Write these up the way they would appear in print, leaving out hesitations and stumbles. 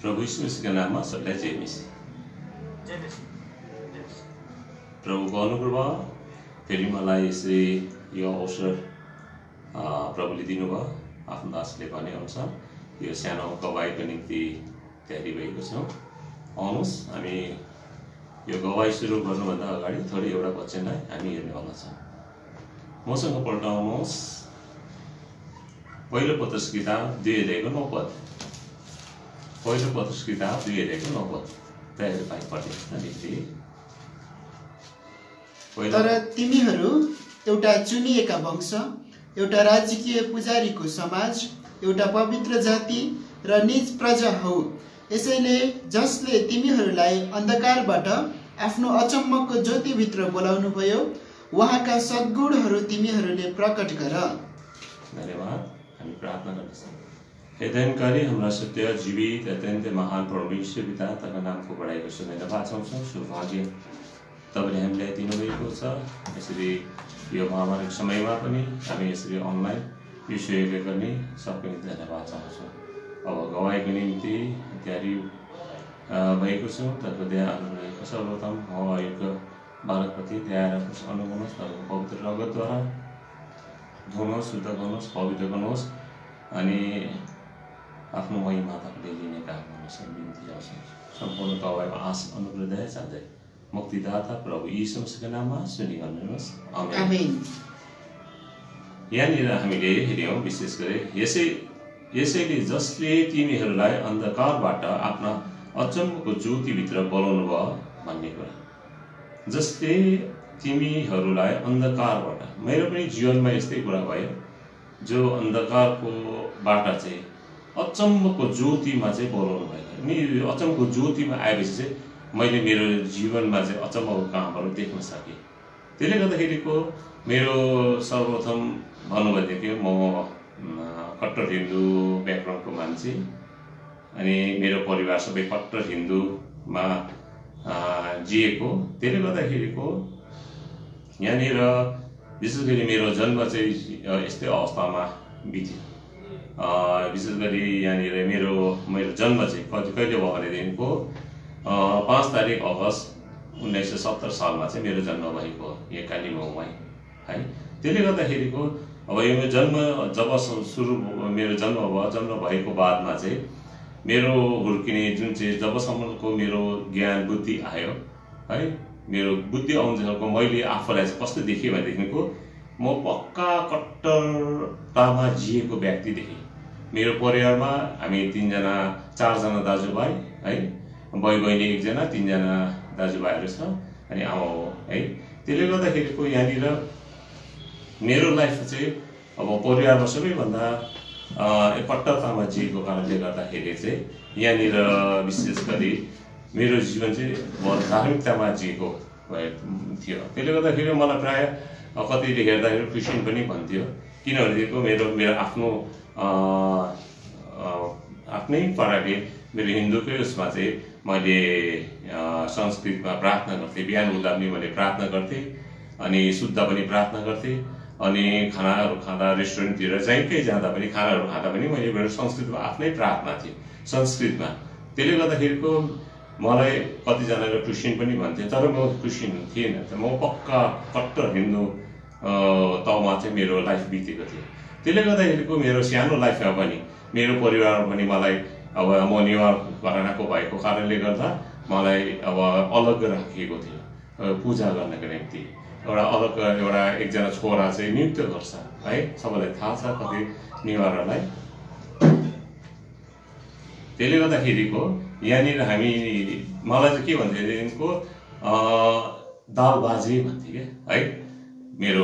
प्रभु यीशु मसीहका नाममा सबैलाई जय मसीह। प्रभुको अनुग्रह फेरि मलाई यसरी यो अवसर प्रभुले दिनुभयो। आफ्नो दासले भने अनुसार यो सानो गवाईको निम्ति तयारी भएको छौँ। आउनुहोस् हामी यो गवाई सुरु गर्नुभन्दा अगाडि थोरै एउटा वचनलाई हामी हेर्नेवाला छौँ। मसँग पल्टाउनुहोस् पहिलो पत्रस किताब 2 अध्यायको 9 पद। पहिलो पत्रस किताब 2 अध्यायको 9 पद तयारी पाइ पढ्ने। तर तिमीहरू एउटा चुनिएका वंश, एउटा राजकीय पुजारीको समाज, एउटा पवित्र जाति र निज प्रजा हौ। यसैले जसले तिमीहरूलाई अन्धकारबाट आफ्नो अचम्मको ज्योतिभित्र बोलाउनु भयो, उहाँका सद्गुणहरू तिमीहरूले प्रकट गर। धन्यवाद। हामी प्रार्थना गर्दछौँ। हे दयाकारी हाम्रा सत्य जीवित अत्यन्त महान परमेश्वर पिता, तपाईको नामको बढाइ गर्छौँ, धन्यवाद चाहन्छौँ। सौभाग्य तपाईँले हामीलाई दिनुभएको छ। यसरी यो महामारीको समयमा पनि हामी यसरी अनलाइन यो सहयोग गर्ने सबैको निम्ति धन्यवाद चाहन्छौँ। अब गवाईको निम्ति तयारी भएको छौँ। तपाईँको दया अनुग्रह सर्वोत्तम हवायुको बालकप्रति दया राख्नुहोस्, अनुग्रह तपाईँको पवित्र रगतद्वारा धुनुहोस्, शुद्ध गर्नुहोस्, पवित्र गर्नुहोस् अनि आफ्नो महिमा तपाईँले लिने काम गर्नुहोस्। बिन्ती गर्छौँ। सम्पूर्ण तपाईँको आश अनुग्रह दया चाहँदै मुक्तिदाता प्रभु यीशु मसीहको नाममा सुनि गर्नुहोस्। आमेन। यहाँनिर हामीले हेऱ्यौँ विशेष गरी यसैले जसले तिमीहरूलाई अन्धकारबाट आफ्ना अचम्मको ज्योतिभित्र बोलाउनु भयो भन्ने कुरा। जसले तिमीहरूलाई अन्धकारबाट, मेरो पनि जीवनमा यस्तै कुरा भयो, जो अन्धकारको बाट चाहिँ अचम्मको ज्योतिमा चाहिँ बोलाउनु भयो। अनि अचम्मको ज्योतिमा आएपछि चाहिँ मैले मेरो जीवनमा चाहिँ अचम्मको कामहरू देख्न सकेँ। त्यसले गर्दाखेरिको मेरो सर्वप्रथम भन्नुभएदेखि म कट्टर हिन्दू ब्याकग्राउन्डको मान्छे अनि मेरो परिवार सबै कट्टर हिन्दूमा जिएको। त्यसले गर्दाखेरिको यहाँनिर विशेष गरी मेरो जन्म चाहिँ यस्तै अवस्थामा बित्यो। विशेष गरी यहाँनिर मेरो जन्म चाहिँ कहिले भयो भनेदेखिको 5 तारिक अगस्त 1970 सालमा चाहिँ मेरो जन्म भएको यहाँ कालिम्पोङमा है। त्यसले गर्दाखेरिको अब यो जब मेरो जन्म भएको बादमा चाहिँ मेरो हुर्किने जुन चाहिँ जबसम्मको मेरो ज्ञान बुद्धि आयो है, मेरो बुद्धि आउन्जेलको मैले आफूलाई चाहिँ कस्तो देखेँ भनेदेखिको म पक्का कट्टरतामा जिएको व्यक्ति देखेँ। मेरो परिवारमा हामी 4 जना दाजुभाइ है, बहिनी 1 जना, 3 जना दाजुभाइहरू छ अनि आमा हो है। त्यसले गर्दाखेरिको यहाँनिर मेरो लाइफ चाहिँ अब परिवारमा सबैभन्दा कट्टरतामा जिएको कारणले गर्दाखेरि चाहिँ यहाँनिर विशेष गरी मेरो जीवन चाहिँ धार्मिकतामा जिएको थियो। त्यसले गर्दाखेरि मलाई प्रायः कतिले हेर्दाखेरि क्रिस्चियन पनि भन्थ्यो, किनभनेदेखिको मेरो आफ्नो आफ्नै पाराले मेरो हिन्दूकै उसमा चाहिँ मैले संस्कृतमा प्रार्थना गर्थेँ। बिहान उठ्दा पनि मैले प्रार्थना गर्थेँ अनि सुत्दा पनि प्रार्थना गर्थेँ अनि खानाहरू खाँदा रेस्टुरेन्टतिर जहीँकै जाँदा पनि खानाहरू खाँदा पनि मैले मेरो संस्कृतमा आफ्नै प्रार्थना थियो संस्कृतमा। त्यसले गर्दाखेरिको मलाई कतिजनाले क्रिस्चियन पनि भन्थे, तर म क्रिस्चियन थिएन। म पक्का कट्टर हिन्दू तहमा चाहिँ मेरो लाइफ बितेको थियो। त्यसले गर्दाखेरिको मेरो सानो लाइफमा पनि मेरो परिवारमा पनि मलाई अब म निवार घरानाको भएको कारणले गर्दा मलाई अब अलग राखिएको थियो पूजा गर्नको निम्ति। एउटा एकजना छोरा चाहिँ नियुक्त गर्छ है, सबैलाई थाहा छ कति निवारलाई। त्यसले गर्दाखेरिको यहाँनिर मलाई चाहिँ के भन्थ्यो दाल बाजे भन्थे क्या है, मेरो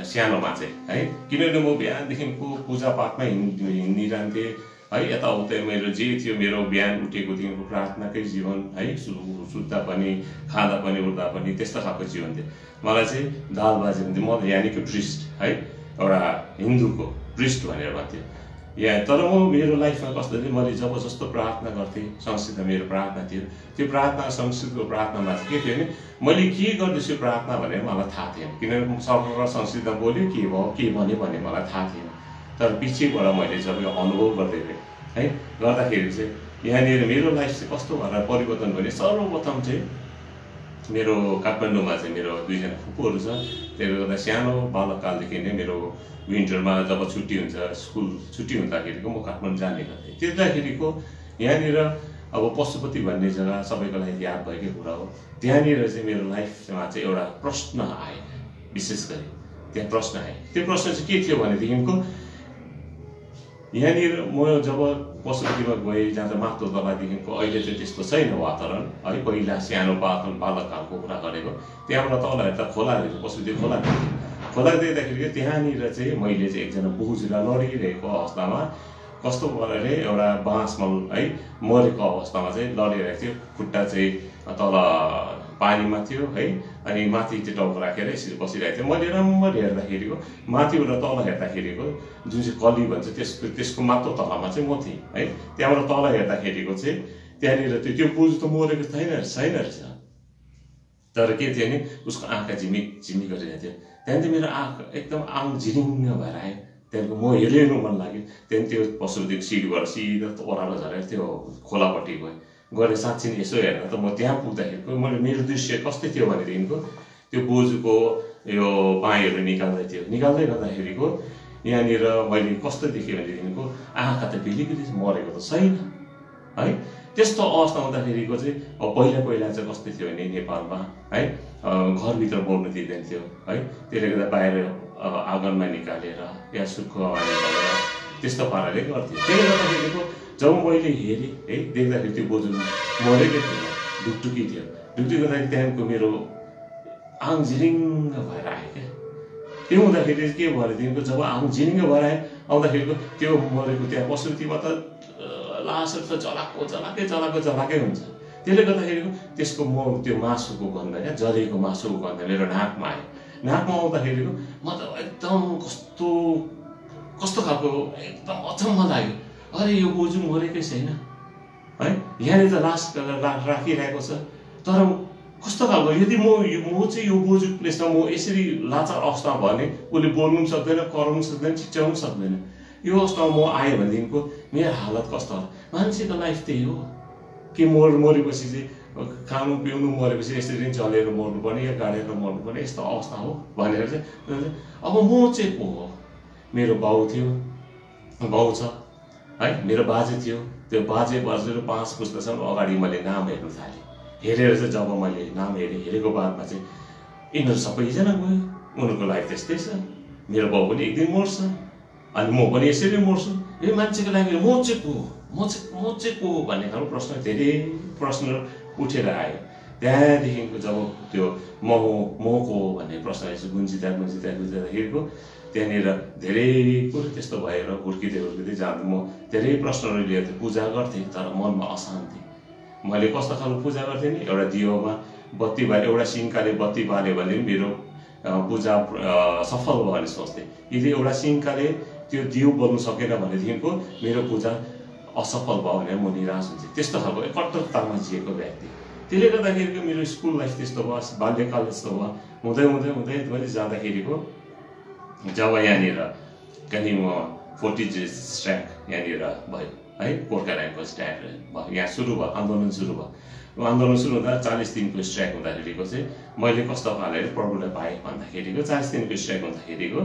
सानोमा चाहिँ है। किनभने म बिहानदेखिको पूजापाठमा हिँडिरहन्थेँ है, यताउता मेरो जे थियो मेरो बिहान उठेको दिनको प्रार्थनाकै जीवन है, सुत्दा पनि खाँदा पनि उठ्दा पनि त्यस्तो खालको जीवन थियो। मलाई चाहिँ दाल बाजे भन्थ्यो, म यानिको प्रिस्ट है, एउटा हिन्दूको प्रिस्ट भनेर भन्थ्यो यहाँ। तर मेरो लाइफमा कस्तो थियो, मैले जब जस्तो प्रार्थना गर्थेँ, संस्कृतमा मेरो प्रार्थना थियो, त्यो प्रार्थना संस्कृतको प्रार्थनामा चाहिँ के थियो भने मैले के गर्दैछु प्रार्थना भनेर मलाई थाहा थिएन। किनभने सर्वप्रथम संस्कृतमा बोल्यो के भयो के भन्यो भने मलाई थाहा थिएन। तर पछिबाट मैले जब यो अनुभव गर्दै गएँ है, गर्दाखेरि चाहिँ यहाँनिर मेरो लाइफ चाहिँ कस्तो भएर परिवर्तन भने सर्वप्रथम चाहिँ मेरो काठमाडौँमा चाहिँ मेरो 2 जना फुपूहरू छ। त्यसले गर्दा सानो बालककालदेखि नै मेरो विन्टरमा जब छुट्टी हुन्छ, स्कुल छुट्टी हुँदाखेरिको म काठमाडौँ जाने गर्थेँ। त्यतिखेरिको यहाँनिर अब पशुपति भन्ने जग्गा सबैको लागि याद भएकै कुरा हो। त्यहाँनिर चाहिँ मेरो लाइफमा चाहिँ एउटा प्रश्न आयो, विशेष गरी त्यहाँ प्रश्न आयो। त्यो प्रश्न चाहिँ के थियो भनेदेखिको यहाँनिर म जब पशुपतिमा गएँ, जहाँ त माथिल्लो तलादेखिको अहिले चाहिँ त्यस्तो छैन वातावरण है। पहिला सानो बालककालको कुरा गरेको, त्यहाँबाट तल हेर्दा खोलाहरू, पशुपति खोला देख्दाखेरि त्यहाँनिर चाहिँ मैले चाहिँ एकजना बोजूलाई लडिरहेको अवस्थामा कस्तो प्रकारले एउटा बाँसमा है मरेको अवस्थामा चाहिँ लडिरहेको थियो। खुट्टा चाहिँ तल पानीमा थियो है, अनि माथि चाहिँ टाउको राखेर यसरी बसिरहेको थियो। मैले राम्ररी हेर्दाखेरिको माथिबाट तल हेर्दाखेरिको जुन चाहिँ कली भन्छ त्यसको माथिल्लो तलामा चाहिँ म थिएँ है। त्यहाँबाट तल हेर्दाखेरिको चाहिँ त्यहाँनिर त्यो बोजू त मरेको छैन रहेछ, तर के थियो नि उसको आँखा झिमिक गरिरहेको थियो। त्यहाँदेखि मेरो आँखा एकदम आङ झिरिङ्ग भएर आयो। त्यहाँदेखि म हेर्नु मन लाग्यो। त्यहाँदेखि त्यो पशुपतिको सिडीबाट सिधा ओह्रालो झरेर त्यो खोलापट्टि गएर साँच्ची नै यसो हेर्दा त म त्यहाँ पुग्दाखेरिको मेरो दृश्य कस्तै थियो भनेदेखिको त्यो बोजूको यो बाँहीहरू निकाल्दै गर्दाखेरिको यहाँनिर मैले कस्तो देखेँ भनेदेखिको आँखा त भिलिभिली मरेको त छैन है। त्यस्तो अवस्था हुँदाखेरिको चाहिँ अब पहिला चाहिँ कस्तो थियो भने नेपालमा है घरभित्र बोल्नु दिँदैन थियो है। त्यसले गर्दा बाहिर आँगनमा निकालेर या सुक्खो हावा निकालेर त्यस्तो पाराले गर्थ्यो। त्यसले गर्दाखेरिको जब मैले हेरेँ है, देख्दाखेरि त्यो बोजू मरेकै थियो, ढुकढुकी थियो। ढुकढुकी गर्दाखेरि त्यहाँको मेरो आङ झिरिङ्ग भएर आयो क्या। त्यो हुँदाखेरि के भयो भनेदेखिको जब आङ झिरिङ्ग भएर आउँदाखेरिको त्यो मरेको त्यहाँ पशुपतिमा त लासहरू त जलाकै हुन्छ। त्यसले गर्दाखेरिको त्यसको त्यो मासुको गन्ध क्या, जलेको मासुको गन्ध मेरो नाकमा आयो। नाकमा आउँदाखेरिको म त एकदम कस्तो खालको एकदम अचम्म लाग्यो। अरे यो बोजू मरेकै छैन है, यहाँनिर त लास राखिरहेको छ। तर कस्तो खालको यदि म चाहिँ यो बोजू प्लेसमा म यसरी लाचार अवस्थामा भयो भने उसले बोल्नु पनि सक्दैन, कराउनु सक्दैन, चिच्याउनु सक्दैन। यो अवस्थामा म आएँ भनेदेखिको मेरो हालत कस्तो होला। मान्छेको लाइफ त्यही हो कि मरेपछि चाहिँ खानु पिउनु मरेपछि यसरी नै जलेर मर्नुपर्ने या गाडेर मर्नुपर्ने यस्तो अवस्था हो भनेर चाहिँ अब म चाहिँ को हो। मेरो बाउ छ है, मेरो बाजे थियो। त्यो बाजे 5 पुस्तासम्म अगाडि मैले नाम हेर्नु थालेँ। हेरेर चाहिँ जब मैले नाम हेरेको बादमा चाहिँ यिनीहरू सबैजना गयो, उनीहरूको लाइफ त्यस्तै छ। मेरो बाउ पनि एक दिन मर्छ अनि म पनि यसरी मर्छु। यो मान्छेको लागि म चाहिँ को भन्ने खालको प्रश्न, धेरै प्रश्न उठेर आयो। त्यहाँदेखिको जब त्यो म को भन्ने प्रश्न गुन्जिँदाखेरिको त्यहाँनिर धेरै कुरो त्यस्तो भएर हुर्किँदै जाँदा म धेरै प्रश्नहरू लिएर पूजा गर्थेँ, तर मनमा अशान्ति। मैले कस्तो खालको पूजा गर्थेँ नि, एउटा दियोमा बत्ती बाल्यो, एउटा सिन्काले बत्ती बाल्यो भने मेरो पूजा सफल भयो भने सोच्थेँ। यदि एउटा सिन्काले त्यो दियो बोल्नु सकेन भनेदेखिको मेरो पूजा असफल भयो भने म निराश हुन्थेँ। त्यस्तो खालको कट्टरतामा जिएको व्यक्ति। त्यसले गर्दाखेरिको मेरो स्कुल लाइफ त्यस्तो भयो, बाल्यकाल त्यस्तो भयो। हुँदै मैले जाँदाखेरिको जब यहाँनिर कहीँ म 40 स्ट्राइक यहाँनिर भयो है, गोर्खा ल्यान्डको स्ट्राइक भयो, यहाँ सुरु भयो, आन्दोलन सुरु भयो। आन्दोलन सुरु हुँदा 40 दिनको स्ट्राइक हुँदाखेरिको चाहिँ मैले कस्तो खाले प्रब्लम पाएँ भन्दाखेरिको 40 दिनको स्ट्राइक हुँदाखेरिको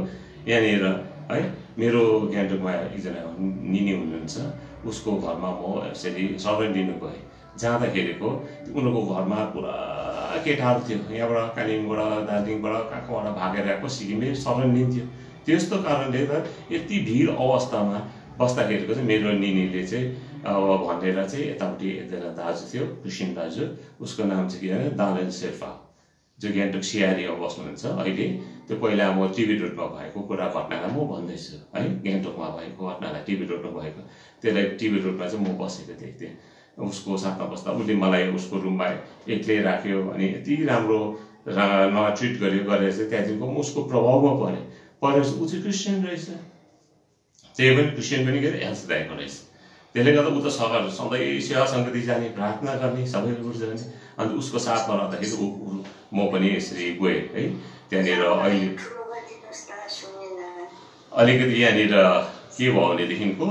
यहाँनिर है मेरो गान्तोकमा एकजना निनी हुनुहुन्छ, उसको घरमा म यसरी शरण लिनु गएँ। जाँदाखेरिको उनीहरूको घरमा पुरा केटाहरू थियो, यहाँबाट कालिम्पोङबाट दार्जिलिङबाट कहाँबाट भागेर आएको सिक्किममै शरण लिन्थ्यो। त्यस्तो कारणले त यति भिड अवस्थामा बस्दाखेरिको चाहिँ मेरो निनीले चाहिँ अब भनेर चाहिँ यतापट्टि एकजना दाजु थियो, कृष्ण दाजु, उसको नाम चाहिँ के भने दालेन शेर्पा, जो गान्तोक सिआरईमा बस्नुहुन्छ अहिले। त्यो पहिला म टिभी रोडमा भएको कुरा घटनालाई म भन्दैछु है, गान्तोकमा भएको घटनालाई टिभी रोडमा भएको, त्यसलाई टिभी रोडमा चाहिँ म बसेको थिएँ। त्यहाँ उसको साथमा बस्दा उसले मलाई उसको रुममा एक्लै राख्यो अनि यति राम्रो ट्रिट गरेर चाहिँ त्यहाँदेखिको म उसको प्रभावमा परेर ऊ चाहिँ क्रिस्चियन रहेछ। त्यही पनि क्रिस्चियन पनि के अरे हेल्थदायक रहेछ। त्यसले गर्दा ऊ त सधैँ सेवा सङ्गति जाने, प्रार्थना गर्ने, सबै कुरो जाने। अन्त उसको साथमा रहँदाखेरि म पनि यसरी गएँ है। त्यहाँनिर अहिले अलिकति यहाँनिर के भयो भनेदेखिको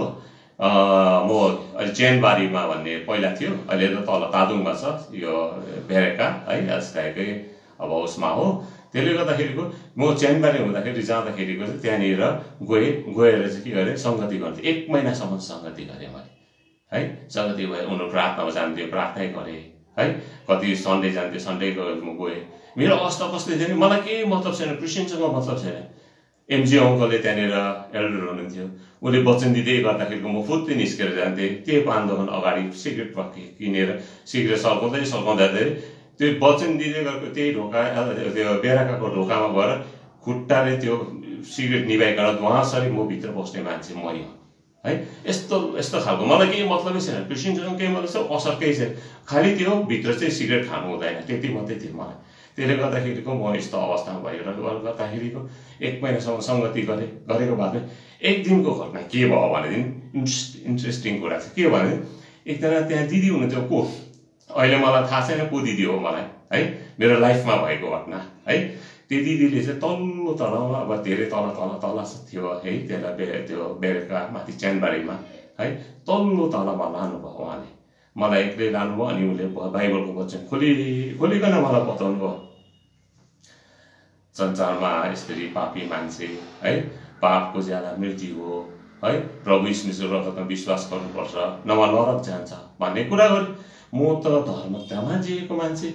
म अहिले चेनबारीमा भन्ने पहिला थियो, अहिले त तल तादुङमा छ यो बेरेका है यस्तैकै अब उसमा हो। त्यसले गर्दाखेरिको म चेनबारी हुँदाखेरि जाँदाखेरिको चाहिँ त्यहाँनिर गएर चाहिँ के गरेँ, सङ्गति गर्थेँ। 1 महिनासम्म सङ्गति गरेँ मैले है। सङ्गति भए उनीहरू प्रार्थनामा जान्थ्यो, प्रार्थनै गरेँ है। कति सन्डे जान्थ्यो, सन्डे म गएँ। मेरो अवस्था कस्तो थियो भने मलाई केही मतलब छैन, क्रिस्चियनसँग मतलब छैन। एमजी अङ्कलले त्यहाँनिर एल्डर हुनुहुन्थ्यो, उसले वचन दिँदै गर्दाखेरिको म फुत्तै निस्केर जान्थेँ। त्यही पान दोकान अगाडि सिगरेट किनेर सिगरेट सल्काउँदा त्यो वचन दिँदै गएको त्यही ढोका त्यो बेराकाको ढोकामा गएर खुट्टाले त्यो सिगरेट निभाइकन उहाँसरी म भित्र बस्ने मान्छे मै हो है। यस्तो खालको मलाई केही मतलबै छैन, क्रिस्चियनसँग केही मतलब छ असर केही छैन, खालि त्यो भित्र चाहिँ सिगरेट खानु हुँदैन, त्यति मात्रै थियो मलाई। त्यसले गर्दाखेरिको म यस्तो अवस्थामा भएर गर्दाखेरिको 1 महिनासम्म सङ्गति गरेको बादमा एक दिनको घटना के भयो भनेदेखि इन्ट्रेस्टिङ कुरा चाहिँ के भने, एकजना त्यहाँ दिदी हुनुहुन्थ्यो, को अहिले मलाई थाहा छैन को दिदी हो मलाई है, मेरो लाइफमा भएको घटना है। त्यो दिदीले चाहिँ तल्लो तलमा अब धेरै तल थियो है, त्यसलाई त्यो बेरेका माथि च्यानबारीमा है तल्लो तलमा लानुभयो उहाँले, मलाई एक्लै लानुभयो। अनि उसले बाइबलको वचन खोलिकन मलाई बताउनु भयो, संसारमा यसरी पापी मान्छे है, पापको ज्यादा मृत्यु हो है, प्रभु यीशुको रगतमा विश्वास गर्नुपर्छ नभए नरक जान्छ भन्ने कुरा गरे। म त धर्मतामा जिएको मान्छे,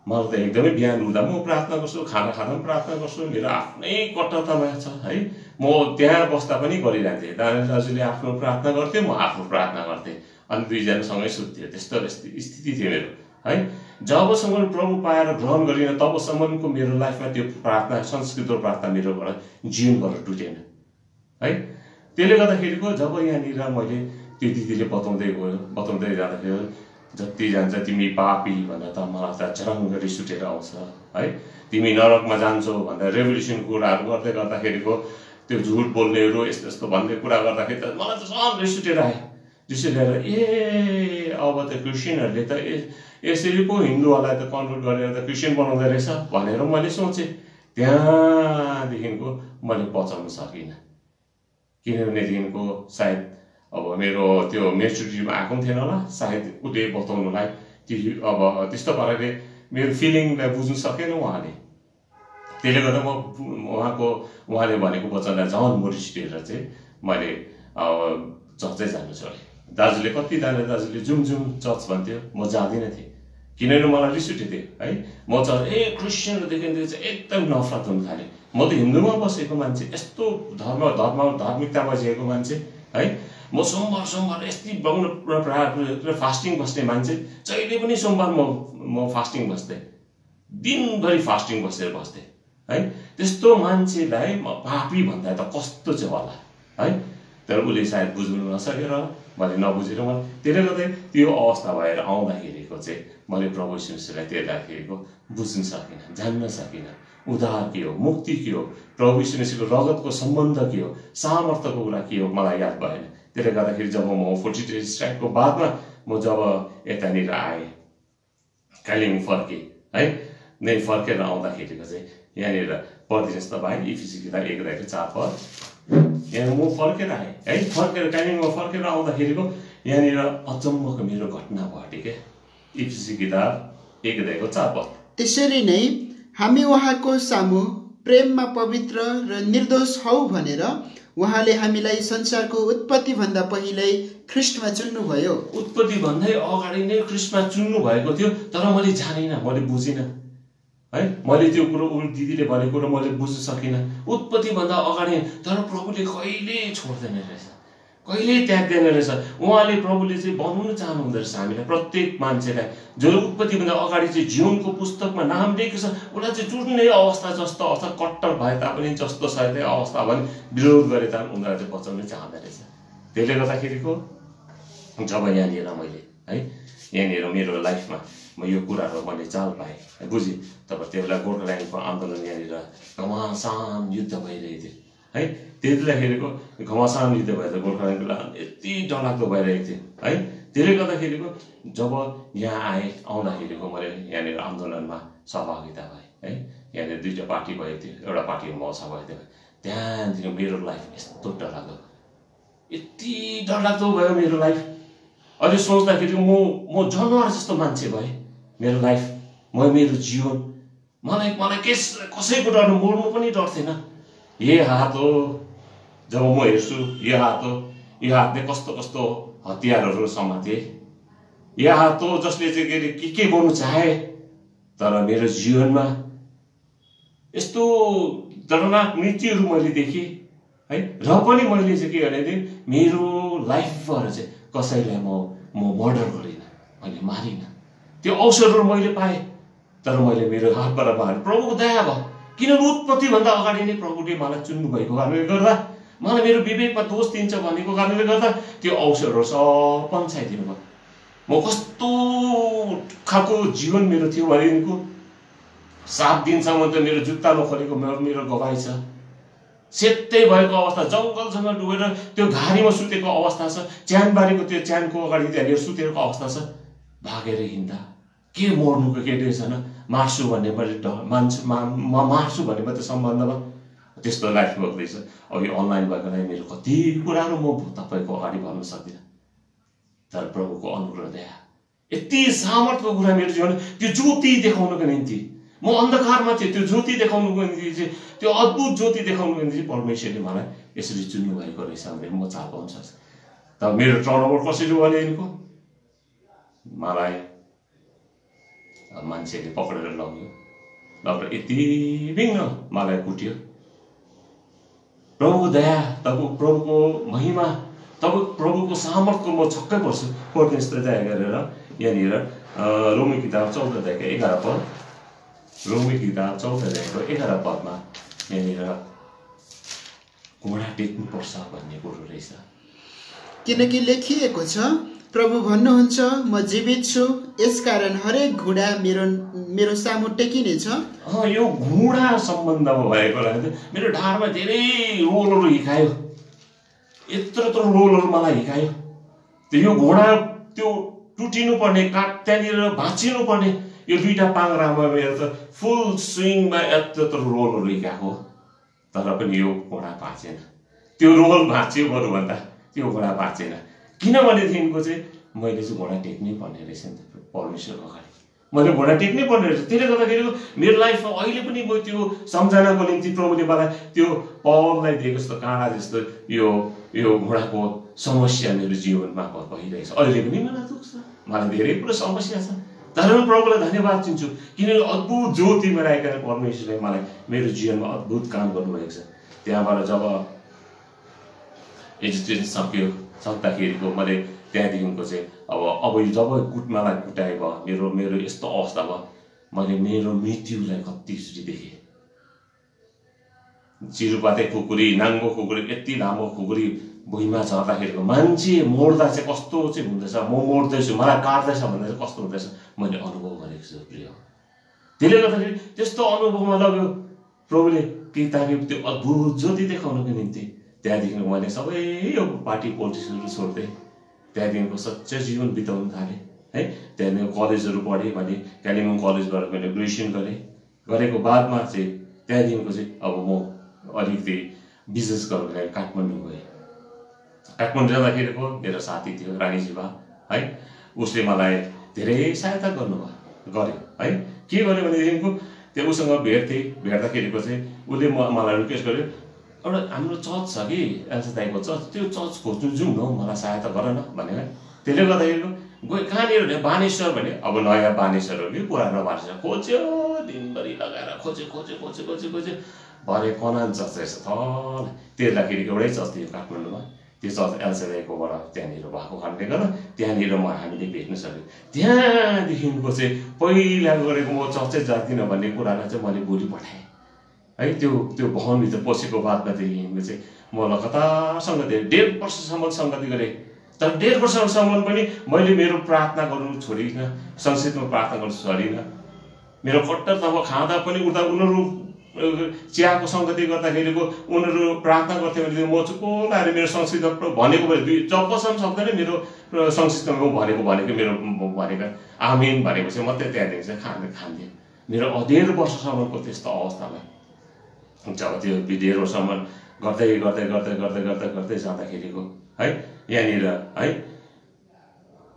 मलाई त एकदमै बिहान उठ्दा म प्रार्थना गर्छु, खाना खाँदा पनि प्रार्थना गर्छु, मेरो आफ्नै कट्टरतामा छ है। म त्यहाँ बस्दा पनि गरिरहन्थेँ, दाजुले आफ्नो प्रार्थना गर्थ्यो, म आफ्नो प्रार्थना गर्थेँ, अनि दुईजना सँगै सुत्थ्यो। त्यस्तो स्थिति थियो मेरो है। जबसम्म प्रभु पाएर ग्रहण गरिनँ तबसम्मको मेरो लाइफमा त्यो प्रार्थना, संस्कृत प्रार्थना मेरोबाट जीवनबाट टुटेन है। त्यसले गर्दाखेरिको जब यहाँनिर मैले त्यो दिदीले बताउँदै जाँदाखेरि जति जान्छ तिमी पापी भन्दा त मलाई त झरङ्ग रिस उठेर आउँछ है। तिमी नरकमा जान्छौ भन्दा रेभोल्युसन कुराहरू गर्दाखेरिको त्यो झुट बोल्नेहरू यस्तो भन्ने कुरा गर्दाखेरि त मलाई त झन् रिस उठेर आयो। रिस उठेर अब त क्रिस्चियनहरूले त यसरी पो हिन्दूहरूलाई त कन्ट्रोल गरेर त क्रिस्चियन बनाउँदो रहेछ भनेर मैले सोचेँ। त्यहाँदेखिको मैले पचाउन सकिनँ, किनभनेदेखिको सायद अब मेरो त्यो मेच्युरिटीमा आएको पनि थिएन होला, सायद उसले बताउनुलाई त्यो अब त्यस्तो पाराले मेरो फिलिङलाई बुझ्नु सकेन उहाँले। त्यसले गर्दा उहाँले भनेको वचनलाई झन् मुरिसिएर चाहिँ मैले चर्चै जानु छोडेँ। दाजुले दाजुले जुम चर्च भन्थ्यो, म जाँदिनँ थिएँ किनभने मलाई रिस उठेको थियो है। म चर्च क्रिस्चियनहरूदेखि चाहिँ एकदम नफरत हुन थालेँ। म त हिन्दूमा बसेको मान्छे, यस्तो धार्मिकतामा जिएको मान्छे है। म सोमबार यस्तै फास्टिङ बस्ने मान्छे, जहिले पनि सोमबार म फास्टिङ बस्थेँ, दिनभरि फास्टिङ बस्थेँ है। त्यस्तो मान्छेलाई म पापी भन्दा त कस्तो चाहिँ होला है। तर उसले सायद बुझ्नु नसकेर मैले नबुझेर मैले त्यसले गर्दा त्यो अवस्था भएर आउँदाखेरिको चाहिँ मैले प्रभु यीशुलाई तेर्दाखेरि बुझ्न सकिनँ, जान्न सकिनँ उद्धार के हो, मुक्ति के हो, प्रभु यीशुको रगतको सम्बन्ध के हो, सामर्थ्यको कुरा के हो मलाई याद भएन। त्यसले गर्दाखेरि जब म 43 स्ट्राइकको बादमा म जब यतानिर आएँ, कालिम्पोङ फर्केँ है, नै फर्केर आउँदाखेरिको चाहिँ यहाँनिर पढिदिनुहोस् तपाईँ इफिसी किताब 1:4 यहाँ म फर्केर आएँ है। कालिम्पोङमा फर्केर आउँदाखेरिको यहाँनिर अचम्मको मेरो घटना घट्यो क्या। इफिसी किताब 1:4। त्यसरी नै हामी उहाँको सामु प्रेममा पवित्र र निर्दोष हौ भनेर उहाँले हामीलाई संसारको उत्पत्तिभन्दा पहिल्यै ख्रिस्टमा चुन्नुभयो। उत्पत्ति भन्दै अगाडि नै ख्रिस्टमा चुन्नु भएको थियो, तर मैले जानिनँ, मैले बुझिनँ है। मैले त्यो कुरो दिदीले भनेको कुरो मैले बुझ्न सकिनँ उत्पत्तिभन्दा अगाडि। तर प्रभुले कहिले छोड्दैन रहेछ, कहिले त्याग्दैन रहेछ। उहाँले प्रभुले चाहिँ बनाउन चाहनुहुँदो रहेछ हामीलाई, प्रत्येक मान्छेलाई जो उत्पत्तिभन्दा अगाडि चाहिँ जीवनको पुस्तकमा नाम लेखेको छ उसलाई चाहिँ जुनै अवस्था जस्तो अर्थात् कट्टर भए तापनि जस्तो सायद अवस्था भने विरोध गरे तापनि उनीहरूलाई चाहिँ बचाउनै चाहँदो रहेछ। त्यसले गर्दाखेरिको जब यहाँनिर मैले है, यहाँनिर मेरो लाइफमा म यो कुराहरू मैले चाल पाएँ, बुझेँ। तब त्यो बेला गोर्खाल्यान्डको आन्दोलन यहाँनिर घमासान युद्ध भइरहेको थियो है। त्यति बेलाखेरिको घमासान युद्ध भएर गोर्खाल्यान्डको यति डरलाग्दो भइरहेको थियो है। त्यसले गर्दाखेरिको जब यहाँ आउँदाखेरिको मैले यहाँनिर आन्दोलनमा सहभागिता भएँ है। यहाँनिर 2टा पार्टी भएको थियो, एउटा पार्टीमा म सहभागिता भएँ। त्यहाँदेखि मेरो लाइफ यस्तो डरलाग्दो, यति डरलाग्दो भयो मेरो लाइफ। अहिले सोच्दाखेरि म जनावर जस्तो मान्छे भएँ। मेरो लाइफ, मेरो जीवन, मलाई कसैको डर, मर्नु पनि डर थिएन। यो हात हो, जब म हेर्छु यो हात हो, यो हातले कस्तो कस्तो हतियारहरू समाते। यो हात हो जसले चाहिँ के गर्नु चाहे, तर मेरो जीवनमा यस्तो दर्दनाक मृत्युहरू मैले देखेँ है। र पनि मैले चाहिँ के भनेदेखि मेरो लाइफबाट चाहिँ कसैलाई म मर्डर गरिनँ, मैले मारिनँ। त्यो अवसरहरू मैले पाएँ, तर मैले मेरो हातबाट मारेँ। प्रभुको दया भयो, किनभने उत्पत्तिभन्दा अगाडि नै प्रभुले मलाई चुन्नु भएको कारणले गर्दा, मलाई मेरो विवेकमा दोष दिन्छ भनेको कारणले गर्दा त्यो अवसरहरू सब पन्छाइदिनु भयो। म कस्तो खालको जीवन मेरो थियो भनेदेखिको 7 दिनसम्म त मेरो जुत्ता नखोलेको मेरो गवाई छ। सेतै भएको अवस्था, जङ्गलसँग डुबेर त्यो घारीमा सुतेको अवस्था छ, च्यानबारीको त्यो च्यानको अगाडि त्यहाँनिर सुतेको अवस्था छ। भागेर हिँड्दा के मर्नुको के छैन, मार्छु भन्ने मैले मार्छु भन्ने मात्रै सम्बन्धमा त्यस्तो लाइफ भोग्दैछ। अब यो अनलाइन भएको लागि मेरो कति कुराहरू म तपाईँको अगाडि भन्न सक्दिनँ, तर प्रभुको अनुग्रह दया यति सामर्थ्यको कुरा मेरो जीवन, त्यो ज्योति देखाउनको निम्ति म अन्धकारमा थिएँ, त्यो ज्योति देखाउनुको निम्ति चाहिँ, त्यो अद्भुत ज्योति देखाउनुको निम्ति परमेश्वरले मलाई यसरी चुन्नु भएको रहेछ भने म चाह पाउन सक्छु। तर मेरो टर्नओभर कसरी भनेको, मलाई मान्छेले पक्रेर लग्यो, लगेर यति बिघ्न मलाई कुट्यो। प्रभुको दया, तब प्रभुको महिमा, तब प्रभुको सामर्थ्यको म छक्कै पर्छु। परमेश्वर दया गरेर यहाँनिर रोमी किताब 14 अध्यायको 11 पद, रोमी किताब 14 अध्यायको 11 पदमा यहाँनिर घोडा टेक्नुपर्छ भन्ने कुरो रहेछ। किनकि लेखिएको छ, प्रभु भन्नुहुन्छ, म जीवित छु, यसकारण हरेक घुँडा मेरो सामु टेकिनेछ। यो घुँडा सम्बन्धमा भएको लागि मेरो ढाडमा धेरै रोलहरू हिकायो, यत्रो रोलहरू मलाई हिकायो। यो घुँडा त्यो टुटिनु पर्ने, त्यहाँनिर भाँचिनु पर्ने, यो 2टा पाङ्रामा मेरो त फुल स्विङमा यत्रो रोलहरू हिकाएको, तर पनि यो घोडा भाँचेन। त्यो रोल भाँच्यो बरुभन्दा त्यो घोडा भाँचेन। किनभनेदेखिको चाहिँ मैले चाहिँ घोडा टेक्नै पर्ने रहेछ नि त परमेश्वरको अगाडि, मैले घोडा टेक्नै पर्ने रहेछ। त्यसले गर्दाखेरि मेरो लाइफमा अहिले पनि म त्यो सम्झनाको निम्ति प्रभुले मलाई त्यो पवनलाई दिएको जस्तो काँडा जस्तो यो घोडाको समस्या मेरो जीवनमा भइरहेछ। अहिले पनि मलाई दुख्छ, मलाई धेरै कुरो समस्या छ, तर म प्रभुलाई धन्यवाद दिन्छु, किनभने अद्भुत ज्योतिमा आइकन परमेश्वरले मलाई मेरो जीवनमा अद्भुत काम गर्नुभएको छ। त्यहाँबाट जब एजुकेसन सक्दाखेरिको मैले त्यहाँदेखिको चाहिँ अब जब मलाई कुटाइ भयो, मेरो यस्तो अवस्था भयो, मैले मेरो मृत्युलाई कतिचोटि देखेँ। चिरुपाते खुकुरी, नाङ्गो खुकुरी, यति लामो खुकुरी भुइँमा झर्दाखेरिको मान्छे मर्दा चाहिँ कस्तो चाहिँ हुँदैछ, म मर्दैछु, मलाई काट्दैछ भन्दा चाहिँ कस्तो हुँदैछ मैले अनुभव गरेको छु प्रिय। त्यसले गर्दाखेरि त्यस्तो अनुभवमा लग्यो प्रभुले, कि ताकि त्यो अद्भुत ज्योति देखाउनको निम्ति। त्यहाँदेखि मैले सबै यो पार्टी पोलिटिक्सहरू छोड्दै त्यहाँदेखिको सच्चै जीवन बिताउन थालेँ है। त्यहाँदेखि कलेजहरू पढेँ, मैले कालिम्पोङ कलेजबाट मैले ग्रेजुएसन गरेको बादमा चाहिँ त्यहाँदेखिको चाहिँ अब म अलिकति बिजनेस गर्नको लागि काठमाडौँ गएँ। काठमाडौँ जाँदाखेरिको मेरो साथी थियो रानीजीवा है, उसले मलाई धेरै सहायता गर्यो है। के गर्यो भनेदेखिको त्यो उसँग भेट्दाखेरिको चाहिँ उसले मलाई रिक्वेस्ट गर्यो, एउटा हाम्रो चर्च छ कि एल्सा दाईको चर्च, त्यो चर्च खोज्नु जाउँ न, मलाई सहायता गर न भनेर। त्यसले गर्दाखेरि गयो कहाँनिर भने बानेश्वर भने, अब नयाँ बानेश्वर हो कि पुरानो बानेश्वर, खोज्यो दिनभरि लगाएर खोज्यो भरे कनान चर्च रहेछ थल। त्यसलाई एउटै चर्च थियो काठमाडौँमा, त्यो चर्च एल्सा दाईकोबाट त्यहाँनिर भएको कारणले गर्दा त्यहाँनिर हामीले भेट्न सक्यौँ। त्यहाँदेखिको चाहिँ पहिला गरेको म चर्चै जाँदिनँ भन्ने कुरालाई चाहिँ मैले भोलि पठाएँ है। त्यो भवनभित्र पसेको बादमा चाहिँ म लगातार सङ्गति 1.5 वर्षसम्म सङ्गति गरेँ। तर 1.5 वर्षसम्म पनि मैले मेरो प्रार्थना गर्नु छोडिनँ, संस्कृतमा प्रार्थना गर्नु छोडिनँ। मेरो कट्टर तब खाँदा पनि उता उनीहरू चियाको सङ्गति गर्दाखेरिको उनीहरू प्रार्थना गर्थ्यो भने म चुप्प लाएर मेरो संस्कृत भनेको जबसम्म सक्दैन मेरो संस्कृतमा भनेको मेरो आमिन भनेको चाहिँ मात्रै त्यहाँदेखि चाहिँ खान्थेँ। मेरो 1.5 वर्षसम्मको त्यस्तो अवस्थामा जब त्यो 1.5 वर्षसम्म गर्दै गर्दै गर्दै गर्दै गर्दै गर्दै जाँदाखेरिको है यहाँनिर है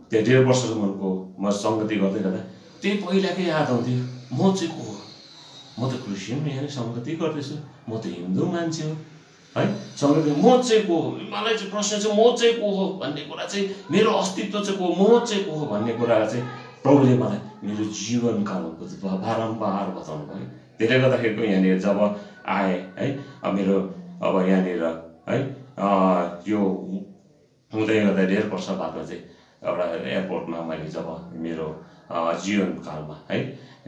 त्यो 1.5 वर्षसम्मको म सङ्गति गर्दै गर्दा त्यही पहिलाकै याद आउँथ्यो, म चाहिँ को हो, म त क्रिस्चियन यहाँ सङ्गति गर्दैछु, म त हिन्दू मान्छे हो है, सङ्गति म चाहिँ को हो, मलाई चाहिँ प्रश्न चाहिँ म चाहिँ को हो भन्ने कुरा चाहिँ, मेरो अस्तित्व चाहिँ को, म चाहिँ को हो भन्ने कुरा चाहिँ प्रभुले मलाई मेरो जीवनकालको बारम्बार बताउनु भयो। त्यसले गर्दाखेरिको यहाँनिर जब आएँ है, मेरो अब यहाँनिर है यो हुँदै गर्दा 1.5 वर्ष बादमा चाहिँ एउटा एयरपोर्टमा मैले जब मेरो जीवनकालमा है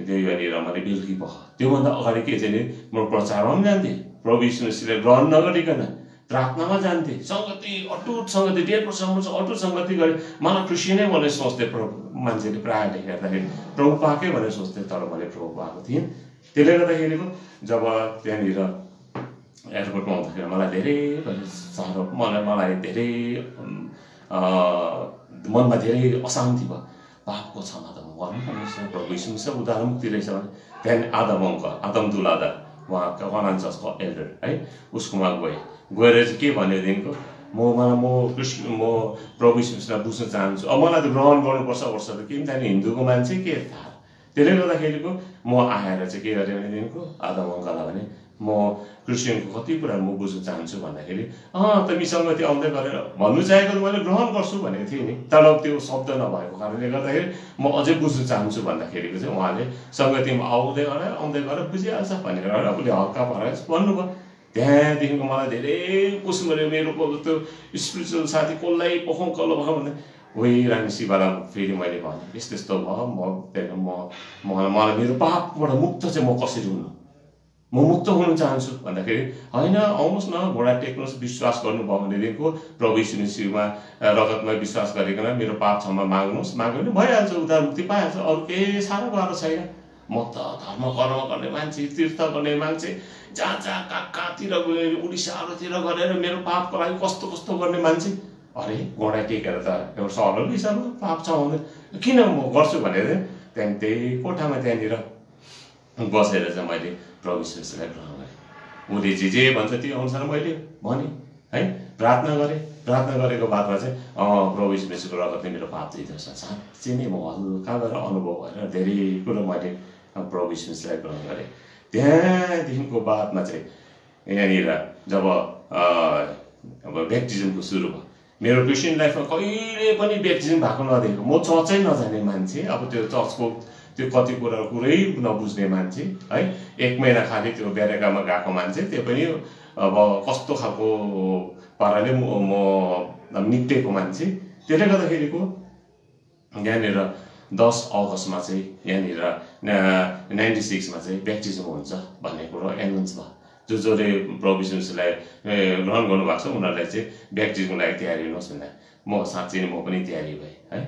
त्यो यहाँनिर मैले बेलुकी त्योभन्दा अगाडि के चाहिँ नि म प्रचारमा पनि जान्थेँ, प्रभु यीशु मसीहलाई ग्रहण नगरिकन प्रार्थनामा जान्थेँ, सङ्गति अटुट सङ्गति 1.5 वर्षसम्म अटुट सङ्गति गरेँ। मलाई क्रिस्चियनै भनेर सोच्थेँ, मान्छेले प्रायःले हेर्दाखेरि प्रभु पाएकै भनेर सोच्थेँ, तर मैले प्रभु पाएको थिएँ। त्यसले गर्दाखेरिको जब त्यहाँनिर एयरपोर्टमा आउँदाखेरि मलाई धेरै साह्रो, मलाई धेरै मनमा धेरै अशान्ति भयो। पापको क्षमा त म गर्नुपर्ने रहेछ, प्रभु यीशु मसीह उद्धार मुक्ति रहेछ भने त्यहाँदेखि आदम दुलादा उहाँ कनान चर्चको एल्डर है उसकोमा गएर चाहिँ के भनेदेखिको म प्रभु यीशु मसीहलाई बुझ्न चाहन्छु, अब मलाई त ग्रहण गर्नुपर्छ वर्ष त के पनि हिन्दूको मान्छे के थाहा। त्यसले गर्दाखेरिको म आएर चाहिँ के गरेँ भनेदेखिको आदम अङ्कललाई भने म क्रिस्चियनको कति कुरा म बुझ्न चाहन्छु भन्दाखेरि तिमी सङ्गति आउँदै गरेर भन्नु चाहेको मैले ग्रहण गर्छु भनेको थिएँ नि, तर त्यो शब्द नभएको कारणले गर्दाखेरि म अझै बुझ्न चाहन्छु भन्दाखेरिको चाहिँ उहाँले सङ्गतिमा आउँदै गरेर बुझिहाल्छ भनेर उसले हल्का पारेर भन्नुभयो। त्यहाँदेखिको मलाई धेरै खुसी भयो, मेरो त्यो स्पिरिचुअल साथी कसलाई पखाउँ भन्दै वही रानी शिवाला फेरि मैले भने यस्तो यस्तो भयो, मलाई मेरो पापबाट मुक्त चाहिँ म कसरी हुनु, म मुक्त हुन चाहन्छु भन्दाखेरि होइन आउनुहोस् न घोडा टेक्नुहोस्, विश्वास गर्नुभयो भनेदेखिको प्रभु यीशु मसीहमा रगतमा विश्वास गरिकन मेरो पाप क्षमा माग्नुहोस्, माग्यो भने भइहाल्छ, उद्धार मुक्ति पाइहाल्छ, अरू केही साह्रो गाह्रो छैन। म त धर्म कर्म गर्ने मान्छे, तीर्थ गर्ने मान्छे, जहाँ कहाँतिर गएर उडिसाहरूतिर गरेर मेरो पापको लागि कस्तो कस्तो गर्ने मान्छे, अरे घोडा टेकेर त एउटा सरल हिसाबमा पाप छ हुँदैन, किन म गर्छु भनेर त्यहाँदेखि त्यही कोठामा त्यहाँनिर बसेर चाहिँ मैले प्रभु यीशु मसीहलाई ग्रहण गरेँ। उसले जे भन्छ त्यो अनुसार मैले भने है, प्रार्थना गरेको बादमा चाहिँ प्रभु यीशु मसीहको रगतले मेरो पाप दिँदो रहेछ। साँच्चै नै म हल्का गरेर अनुभव भएर धेरै कुरो मैले प्रभु यीशु मसीहलाई ग्रहण गरेँ। त्यहाँदेखिको बादमा चाहिँ यहाँनिर जब अब ब्याप्टिजमको सुरु भयो, मेरो क्रिस्चियन लाइफमा कहिले पनि ब्याप्टिजम भएको नदेखेको, म चर्चै नजाने मान्छे, अब त्यो चर्चको त्यो कति कुरै नबुझ्ने मान्छे है, 1 महिना खालि त्यो बेरेकामा गएको मान्छे, त्यो पनि अब कस्तो खालको पाराले म निप्टेको मान्छे। त्यसले गर्दाखेरिको यहाँनिर 10 अगस्तमा चाहिँ यहाँनिर 96मा चाहिँ ब्याप्टिजम हुन्छ भन्ने कुरो एनाउन्स भयो। जसले प्रभु यीशु मसीहलाई ग्रहण गर्नुभएको छ उनीहरूलाई चाहिँ ब्याप्टिजमको लागि तयारी हुनुहोस् भन्दा म साँच्चै नै म पनि तयारी भएँ है।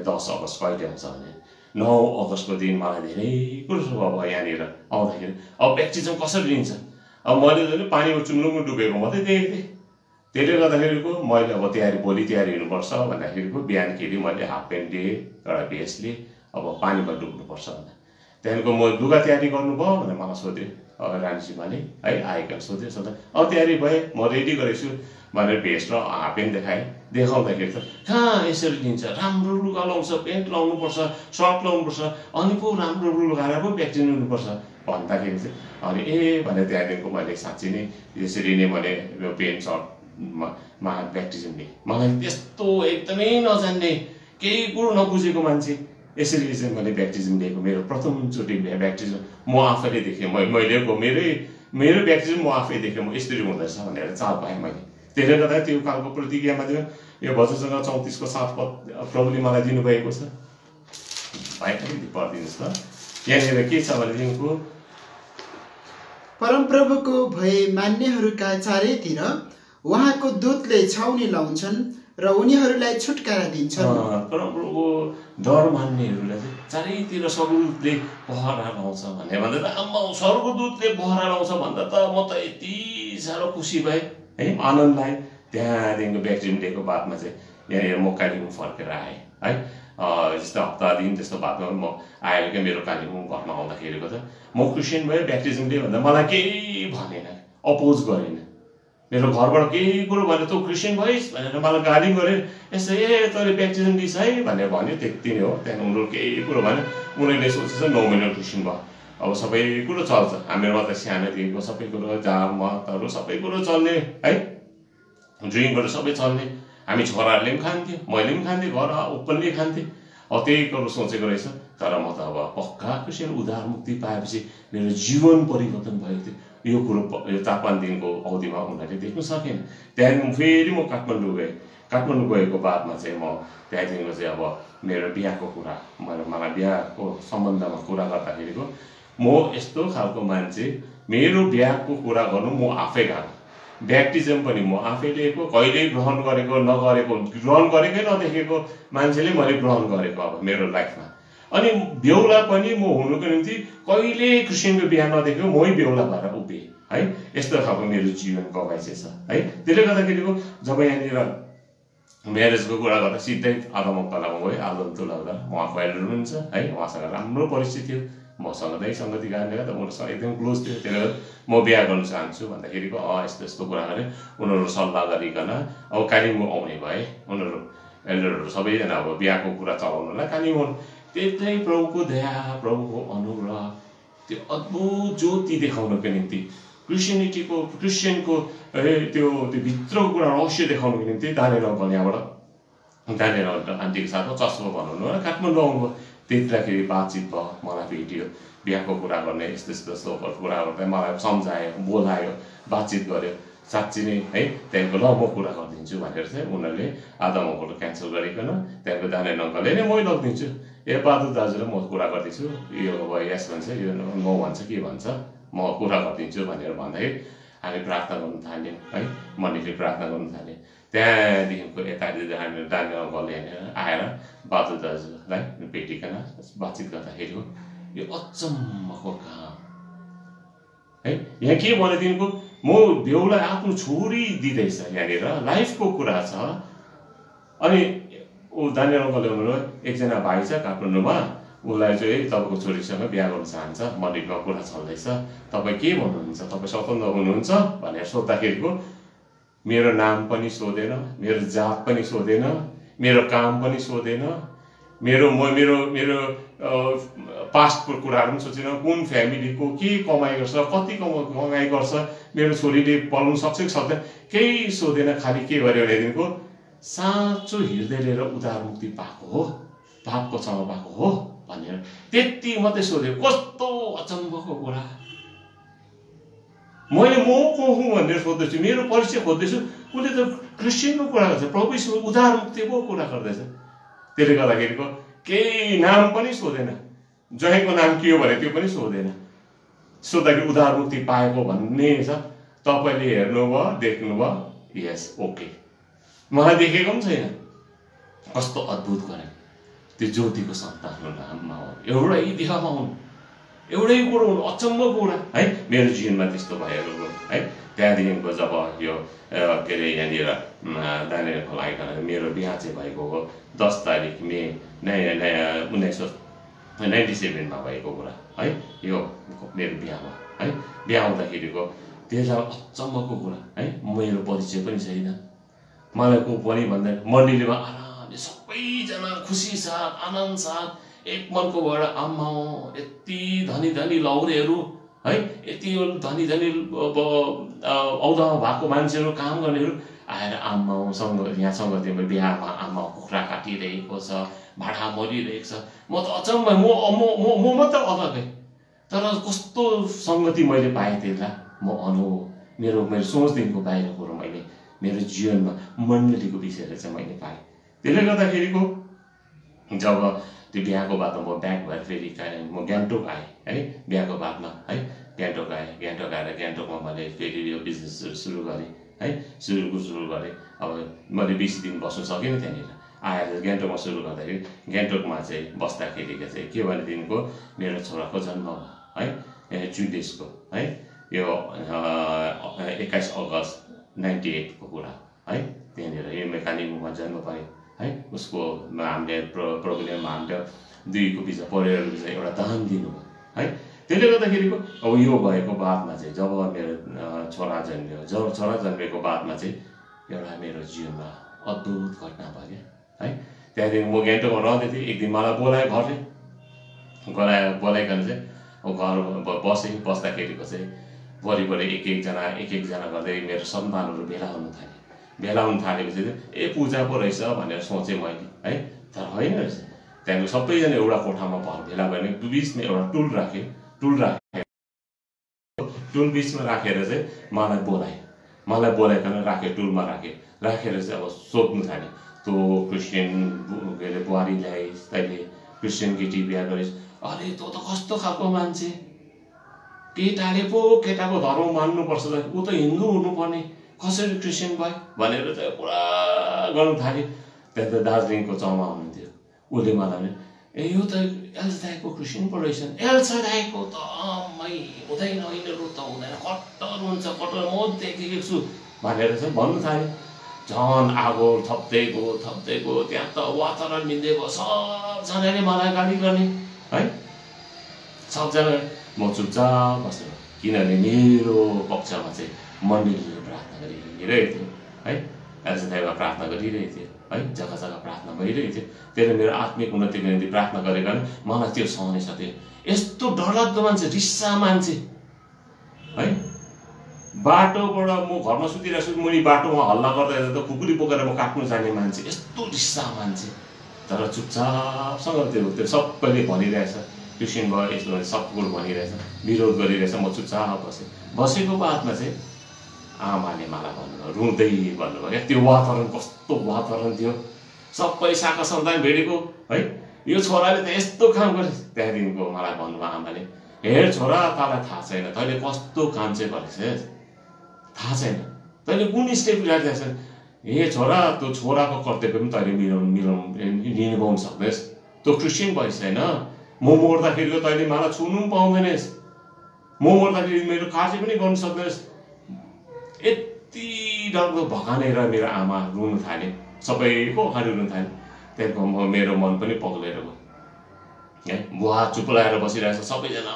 10 अगस्त कहिले आउँछ भने 9 अगस्तको दिन मलाई धेरै कुरो अब यहाँनिर आउँदाखेरि अब ब्याप्टिजम कसरी लिन्छ, अब मैले चाहिँ पानीको चुम्लुङमा डुबेको मात्रै देखेको थिएँ। त्यसले गर्दाखेरिको मैले अब भोलि तयारी हुनुपर्छ भन्दाखेरिको बिहानखेरि मैले हाफ प्यान्ट लिएँ, एउटा भेस्ट लिएँ, अब पानीमा डुब्नुपर्छ भन्दा त्यहाँदेखिको म लुगा तयारी गर्नुभयो भनेर मलाई सोधेँ रानी सीमाले है, आएका सोधेँ अब तयारी भएँ, म रेडी गरेको छु भनेर भेस्ट र हाफ प्यान्ट देखाउँदाखेरि त कहाँ यसरी लिन्छ, राम्रो लुगा लाउँछ, प्यान्ट लाउनुपर्छ, सर्ट लाउनुपर्छ, अनि पो राम्रो लुगा लगाएर पो ब्याप्टिजम हुनुपर्छ भन्दाखेरि चाहिँ अनि भनेर त्यहाँदेखिको मैले साँच्ची नै यसरी नै मैले यो प्यान्ट सर्टमा ब्याप्टिजम लिएँ। मलाई त्यस्तो एकदमै नजान्ने केही कुरो नबुझेको मान्छे यसरी चाहिँ मैले ब्याप्टिजम लिएको। मेरो प्रथमचोटि ब्याप्टिजम म आफैले देखेँ, मेरो ब्याप्टिजम म आफै देखेँ, म यसरी हुँदैछ भनेर चाल पाएँ मैले। त्यसले गर्दा त्यो कालको प्रतिज्ञामा चाहिँ यो भजनसँग 34को 7 पद प्रभुले मलाई दिनुभएको छ। भाइ पनि पढिदिनुहोस् ल। यहाँनिर के छ भनेदेखिको परमप्रभुको भय मान्नेहरूका चारैतिर उहाँको दूतले छाउनी लाउँछन् र उनीहरूलाई छुटकारा दिन्छन्। परमप्रभुको डर मान्नेहरूलाई चाहिँ चारैतिर स्वर्गदूतले पहरा लाउँछ भन्दा त आम्मा स्वर्गदूतले पहरा लाउँछ भन्दा त म त यति साह्रो खुसी भएँ है, आनन्द लाग्यो। त्यहाँदेखिको ब्याप्टिजम लिएको बादमा चाहिँ यहाँनिर म कालिम्पोङ फर्केर आएँ है, जस्तो हप्ता दिन त्यस्तो बादमा म आएर क्या मेरो कालिम्पोङ घरमा आउँदाखेरिको त म क्रिस्चियन भएँ, ब्याप्टिजम लिएँ भन्दा मलाई केही भनेन, अपोज गरेन मेरो घरबाट केही कुरो भने तँ क्रिस्चियन भइस् भनेर मलाई गाली गरे, यसो तैँले ब्याप्टिजम लिइस् है भनेर भन्यो, त्यति नै हो। त्यहाँदेखि उनीहरू केही कुरो भने उनीहरूले सोचेछ 9 महिना क्रिस्चियन भयो, अब सबै कुरो चल्छ। हामीहरूमा त सानोदेखिको सबै कुरो जाम मतहरू सबै कुरो चल्ने है, ड्रिङ्कहरू सबै चल्ने। हामी छोराहरूले पनि खान्थ्यौँ, मैले पनि खान्थेँ, घर ओपनली खान्थेँ। अब त्यही कुरो सोचेको रहेछ। तर म त अब पक्का क्रिस्चियन उद्धार मुक्ति पाएपछि मेरो जीवन परिवर्तन भएको थियो। यो कुरो यो 4-5 दिनको अवधिमा उनीहरूले देख्नु सकेन। त्यहाँदेखि फेरि म काठमाडौँ गएँ। काठमाडौँ गएको बादमा चाहिँ म त्यहाँदेखिको चाहिँ अब मेरो बिहाको कुरा, मलाई बिहाको सम्बन्धमा कुरा गर्दाखेरिको म यस्तो खालको मान्छे, मेरो बिहाको कुरा गर्नु म आफै गएको, ब्याप्टिजम पनि म आफै लिएको, कहिले ग्रहण गरेको नगरेको, ग्रहण गरेकै नदेखेको मान्छेले मैले ग्रहण गरेको अब मेरो लाइफमा। अनि बेहुला पनि म हुनुको निम्ति कहिले क्रिस्चियनको बिहा नदेखेको मै बेहुला भएर उभिएँ है। यस्तो खालको मेरो जीवन गवाइ चाहिँ छ है। त्यसले गर्दाखेरिको जब यहाँनिर म्यारेजको कुरा गर्दा सिधै आदमोक्तलामा गएँ। आदमतुलामा उहाँको एल्डर हुनुहुन्छ है, उहाँसँग राम्रो परिस्थिति थियो, मसँग नै सङ्गति कारणले गर्दा उनीहरूसँग एकदम क्लोज थियो। त्यसले गर्दा म बिहा गर्न चाहन्छु भन्दाखेरिको यस्तो यस्तो कुरा गरे। उनीहरू सल्लाह गरिकन अब कालिम्पोङ आउने भए। उनीहरू एल्डरहरू सबैजना अब बिहाको कुरा चलाउनलाई कालिम्पोङ। त्यतै प्रभुको दया, प्रभुको अनुग्रह, त्यो अद्भुत ज्योति देखाउनको निम्ति, क्रिस्चियनको त्यो भित्रको कुरा रहस्य देखाउनुको निम्ति दानियल अङ्कल यहाँबाट, दानियल आन्टीको साथमा चस्मा बनाउनु र काठमाडौँ आउनुभयो। त्यतिखेर बातचित भयो, मलाई भेट्यो, बिहाको कुरा गर्ने यस्तो यस्तो कुरा गर्दा मलाई सम्झायो, बोलायो, बातचित गर्यो। साँच्ची नै है, त्यहाँदेखिको ल म कुरा गरिदिन्छु भनेर चाहिँ उनीहरूले आदम अङ्कलको क्यान्सल गरिकन त्यहाँको दानियल अङ्कलले नै मै लगिदिन्छु, बहादुर दाजुलाई म कुरा गरिदिन्छु, यो अब यस भन्छ, यो नो भन्छ, के भन्छ, म कुरा गरिदिन्छु भनेर भन्दाखेरि हामी प्रार्थना गर्नु थाल्यौँ है। मण्डलीले प्रार्थना गर्नु थाल्यो। त्यहाँदेखिको यता दानियल अङ्कलले आएर बहादुर दाजुलाई भेटिकन बातचित गर्दाखेरिको यो अचम्मको काम है। यहाँ के भनेदेखिको म बेहुलाई आफ्नो छोरी दिँदैछ, यहाँनिर लाइफको कुरा छ। अनि ऊ दानियल अङ्कलले भन्नुभयो एकजना भाइ छ काठमाडौँमा, उसलाई चाहिँ तपाईँको छोरीसँग बिहा गर्न चाहन्छ, मण्डलीमा कुरा चल्दैछ, तपाईँ के भन्नुहुन्छ, तपाईँ स्वतन्त्र हुनुहुन्छ भनेर सोद्धाखेरिको मेरो नाम पनि सोधेन, मेरो जात पनि सोधेन, मेरो काम पनि सोधेन, मेरो पास्टको कुराहरू पनि सोचेन, कुन फ्यामिलीको के कमाइ गर्छ, कति कमाइ गर्छ, मेरो छोरीले पढ्नु सक्छ कि सक्दैन, केही सोधेन। खालि के गर्यो भनेदेखिको साँचो हृदय लिएर उद्धार मुक्ति पाएको हो, पापको क्षमा पाएको हो भनेर त्यति मात्रै सोध्यो। कस्तो अचम्मको कुरा। मैले म को हुँ भनेर सोध्दैछु, मेरो परिचय खोज्दैछु, उसले त क्रिस्चियनको कुरा गर्छ, प्रभु यीशुको उद्धार मुक्तिको कुरा गर्दैछ। त्यसले गर्दाखेरिको केही नाम पनि सोधेन, ज्वाइँको नाम के हो भने त्यो पनि सोधेन। सोद्धाखेरि उद्धार मुक्ति पाएको भन्ने छ, तपाईँले हेर्नुभयो, देख्नुभयो, यस ओके। मलाई देखेको पनि छैन। कस्तो अद्भुत गरे त्यो ज्योतिको सन्तान हुनु, आम्मा हो, एउटै देहमा हुनु, एउटै कुरो हुनु, अचम्मको कुरा है। मेरो जीवनमा त्यस्तो भएको है। त्यहाँदेखिको जब यो के अरे यहाँनिर दानियलको आइकन मेरो बिहा चाहिँ भएको हो 10 तारिक मे 1997 भएको कुरा है। यो मेरो बिहा भयो है। बिहा हुँदाखेरिको त्यसलाई अचम्मको कुरा है। मेरो परिचय पनि छैन, मलाई को पनि भन्दैन। मण्डलीमा आरामले सबैजना खुसी साथ, आनन्द साथ, एक मनको भएर आम्मा यति धनी धनी लौरेहरू है, यति धनी धनी औदामा भएको मान्छेहरू, काम गर्नेहरू आएर आम्मासँग यहाँ सङ्गतिमा बिहामा आम्मा कुखुरा काटिरहेको छ, भाडा मरिरहेको छ। म त अचम्म, म मात्र अलगै, तर कस्तो सङ्गति मैले पाएँ त्यसलाई। म मेरो सोचदेखिको बाहिर कुरो मैले मेरो जीवनमा मण्डलीको विषयलाई चाहिँ मैले पाएँ। त्यसले गर्दाखेरिको जब त्यो बिहाको बादमा म ब्याक भएर फेरि म गान्तोक आएँ है। बिहाको बादमा है गान्तोक आएँ। गान्तोक आएर गान्तोकमा मैले फेरि यो बिजनेसहरू सुरु गरेँ है। सुरु गरेँ। अब मैले 20 दिन बस्नु सकिनँ त्यहाँनिर। आएर गान्तोकमा सुरु गर्दाखेरि गान्तोकमा चाहिँ बस्दाखेरिको चाहिँ के भनेदेखिको मेरो छोराको जन्म भयो है, जुडेसको है। यो 21 अगस्त 98 को कुरा है। त्यहाँनिर यो कालिम्पोङमा जन्म पायो है। उसको हामीले प्रभुले हामीले 2 को बिचमा परिवारको बिचमा एउटा दान दिनुभयो है। त्यसले गर्दाखेरिको अब यो भएको बादमा चाहिँ जब मेरो छोरा जन्मियो, जब छोरा जन्मेको बादमा चाहिँ एउटा मेरो जीवनमा अद्भुत घटना भयो क्या है। त्यहाँदेखि म गान्तोकमा रहँदै थिएँ, एक दिन मलाई बोलायो घरले, बोलाइकन चाहिँ अब घर बस्दाखेरिको चाहिँ वरिपरि एक एकजना गर्दै मेरो सन्तानहरू भेला हुन थालेपछि ए पूजा पो रहेछ भनेर सोचेँ मैले है। तर होइन रहेछ। त्यहाँदेखि सबैजना एउटा कोठामा भेला भयो भने बिचमा एउटा टुल बिचमा राखेर चाहिँ मलाई बोलाइकन राखेँ, टुलमा राखेर चाहिँ अब सोध्नु थालेँ, तँ क्रिस्चियन के अरे बुहारी ल्याइस्, तैँले क्रिस्चियन केटी बिहा गरिस्, अरे तँ त कस्तो खालको मान्छे, केटाले पो केटाको धर्म मान्नुपर्छ, ऊ त हिन्दू हुनुपर्ने, कसरी क्रिस्चियन भयो भनेर चाहिँ पुरा गर्नु थाल्यो। त्यहाँ त दार्जिलिङको चौमा हुनुहुन्थ्यो, उसले मलाई भने ए यो त एल्सादाईको क्रिस्चियन पो रहेछ, एल्सादाईको त हुँदैन, यिनीहरू त हुँदैन, कट्टर हुन्छ, कट्टर म देखेको छु भनेर चाहिँ भन्नु थाल्यो। झन् आगो थप्दै गयो, त्यहाँ त वातावरण मिल्दै गयो, सबजनाले मलाई गाली गर्ने है, सबजना। म चुपचाप बस्नु, किनभने मेरो पक्षमा चाहिँ मण्डलीले प्रार्थना गरिरहेको थियो है, एल्सादाईमा प्रार्थना गरिरहेको थियो है, जग्गा जग्गा प्रार्थना भइरहेको थियो। त्यसले मेरो आत्मिक उन्नतिको निम्ति प्रार्थना गरेका मलाई त्यो सहनै सक्यो। यस्तो डरलाग्दो मान्छे, रिस्सा मान्छे है। बाटोबाट म घरमा सुतिरहेको छु, मुनि बाटोमा हल्ला गर्दा त खुकुरी बोकेर म काट्नु जाने मान्छे, यस्तो रिस्सा मान्छे। तर चुपचापसँग त्यो सबैले भनिरहेछ, क्रिस्चियन भयो यस्तो सब कुरो भनिरहेछ, विरोध गरिरहेछ। म चुपचाप बसेको बादमा चाहिँ आमाले मलाई भन्नुभयो, रुँदै भन्नुभयो क्या, त्यो वातावरण कस्तो वातावरण थियो, सबै शाखा सन्तान भेटेको है, यो छोराले त यस्तो काम गरेछ। त्यहाँदेखिको मलाई भन्नुभयो आमाले, हेर छोरा, तँलाई थाहा छैन तैँले कस्तो काम चाहिँ गरेछस्, थाहा छैन तैँले कुन स्टेप लिइरहेको छैन। हे छोरा, त्यो छोराको कर्तव्य पनि तैँले निभाउन सक्दैस्, त्यो क्रिस्चियन भइस् होइन, म मर्दाखेरिको तैँले मलाई छुनु पनि पाउँदैनस्, म मर्दाखेरि मेरो कार्य पनि गर्नु सक्दैनस्। यति डरलाग्दो भगानेर मेरो आमा रुनु थाले, सबैको अगाडि रुनु थाले। त्यहाँदेखि मेरो मन पनि पग्लेर गयो है। बुवा चुप लगाएर बसिरहेको छ, सबैजना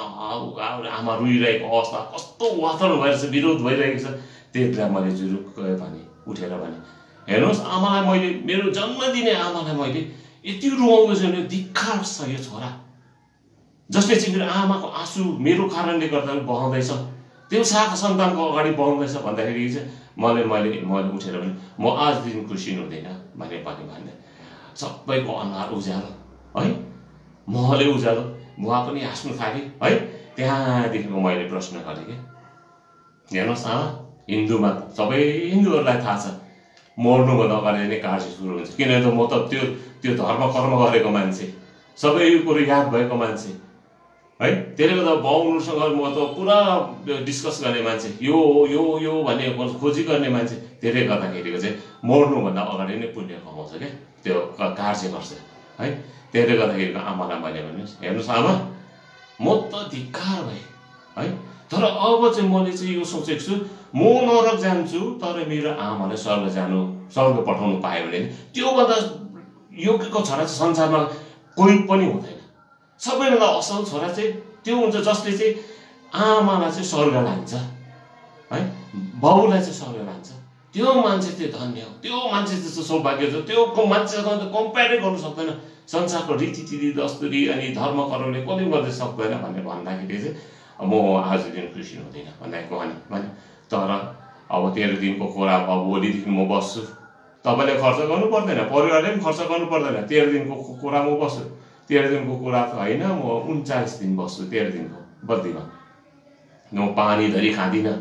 आमा रुइरहेको अवस्था, कस्तो वातावरण भइरहेछ, विरोध भइरहेको छ। त्यति बेला मैले जुरुक्क उठेर भने, हेर्नुहोस् आमालाई मैले, मेरो जन्म दिने आमालाई मैले यति रुवाउँदैछु भने धिक्कार छ यो छोरा, जसले चाहिँ मेरो आमाको आँसु मेरो कारणले गर्दा बहाउँदैछ, त्यो शाखा सन्तानको अगाडि बहाउँदैछ भन्दाखेरि चाहिँ मैले उठेर भने म आजदेखि क्रिस्चियन हुँदैन भने सबैको अनुहार उज्यालो है, महलै उज्यालो, बुवा पनि हाँस्नु थाले है। त्यहाँदेखिको मैले प्रश्न गरेँ कि हेर्नुहोस् आमा, हिन्दूमा सबै हिन्दूहरूलाई थाहा छ मर्नुभन्दा अगाडि नै कार्य सुरु हुन्छ, किनभने म त त्यो धर्म कर्म गरेको मान्छे, सबै कुरो याद भएको मान्छे है। त्यसले गर्दा बाउहरूसँग म त पुरा डिस्कस गर्ने मान्छे, यो भन्ने खोजी गर्ने मान्छे। त्यसले गर्दाखेरिको चाहिँ मर्नुभन्दा अगाडि नै पुण्य कमाउँछ क्या, त्यो कार्य गर्छ है। त्यसले गर्दाखेरिको आमालाई मैले भने, हेर्नुहोस् आमा, म त धिक्कार भएँ है, तर अब चाहिँ मैले चाहिँ यो सोचेको छु, म नरक जान्छु तर मेरो आमालाई स्वर्ग पठाउनु पायो भने त्योभन्दा योग्यको छोरा चाहिँ संसारमा कोही पनि हुँदैन। सबैभन्दा असल छोरा चाहिँ त्यो हुन्छ जसले चाहिँ आमालाई चाहिँ स्वर्ग लान्छ है, बाउलाई चाहिँ स्वर्ग लान्छ। त्यो मान्छे चाहिँ धन्य हो, त्यो मान्छे जस्तो सौभाग्य छ, त्यो मान्छेसँग त कम्पेयरै गर्नु सक्दैन। संसारको रीतिथिति दस्तुरी अनि धर्म कर्मले कसले गर्दै सक्दैन भनेर भन्दाखेरि चाहिँ म आज दिन क्रिस्चियन हुँदैन भने। तर अब 13 दिनको कुरा, अब भोलिदेखि म बस्छु, तपाईँले खर्च गर्नु पर्दैन, परिवारले पनि खर्च गर्नु पर्दैन, 13 दिनको कुरा म बस्छु। 13 दिनको कुरा त होइन, म 39 दिन बस्छु 13 दिनको बद्लीमा। म पानी धरी खाँदिनँ।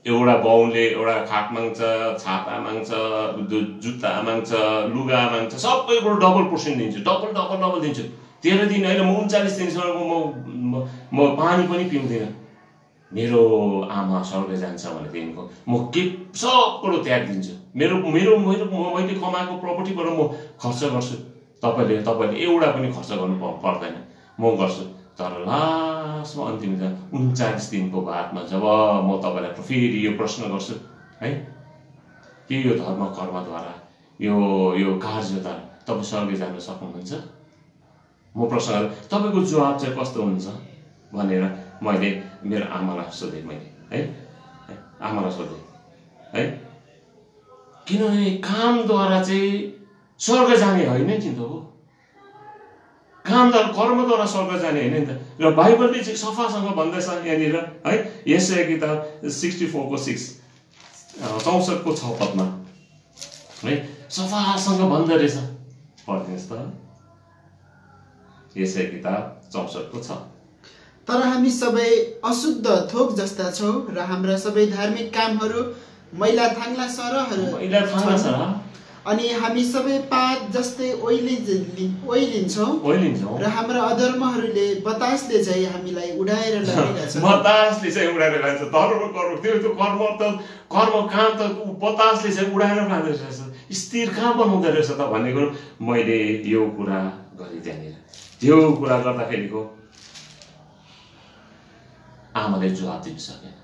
एउटा बाउले एउटा खाट माग्छ, छाता माग्छ, जुत्ता माग्छ, लुगा माग्छ, सबै कुरो डबल पोर्सन दिन्छु, डबल दिन्छु। 13 दिन होइन, म 39 दिनसम्म म पानी पनि पिउँदिनँ। मेरो आमा स्वर्ग जान्छ भनेदेखिको म के सब कुरो त्याग दिन्छु। मैले कमाएको प्रपर्टीबाट म खर्च गर्छु। तपाईँले एउटा पनि खर्च गर्नु पर्दैन, म गर्छु। तर लास्टमा अन्तिम 39 दिनको बादमा जब म तपाईँलाई फेरि यो प्रश्न गर्छु है, के यो धर्म कर्मद्वारा यो कार्यद्वारा तपाईँ स्वर्ग जान सक्नुहुन्छ? म प्रश्न गरेँ तपाईँको जवाब चाहिँ कस्तो हुन्छ भनेर मैले मेरो आमालाई सोधेँ। मैले है आमालाई सोधेँ है, किनभने कामद्वारा चाहिँ स्वर्ग जाने होइन नि त हो, कामद्वारा कर्मद्वारा स्वर्ग जाने होइन नि त। र बाइबलले चाहिँ सफासँग भन्दैछ यहाँनिर है, यशाया किताब 64 को 6 64 को 6 पदमा है सफासँग भन्दो रहेछ। पढ्दिनुहोस् त, यशाया किताब 64 को 6। तर हामी सबै अशुद्ध थोक जस्ता छौँ र हाम्रा सबै धार्मिक कामहरू मैला थाङ्ला सरहरू अनि हामी सबै पात जस्तै ओइलिन्छौँ र हाम्रा अधर्महरूले बतासले चाहिँ हामीलाई उडाएर लगेका छन्। बतासले चाहिँ उडाएर लान्छ। त्यो कर्म काम त बतासले चाहिँ उडाएर लाँदो रहेछ, स्थिर कहाँ बनाउँदो रहेछ त भन्ने कुरो मैले यो कुरा गरेँ त्यहाँनिर। त्यो कुरा गर्दाखेरिको आमाले जवाब दिन सकेन,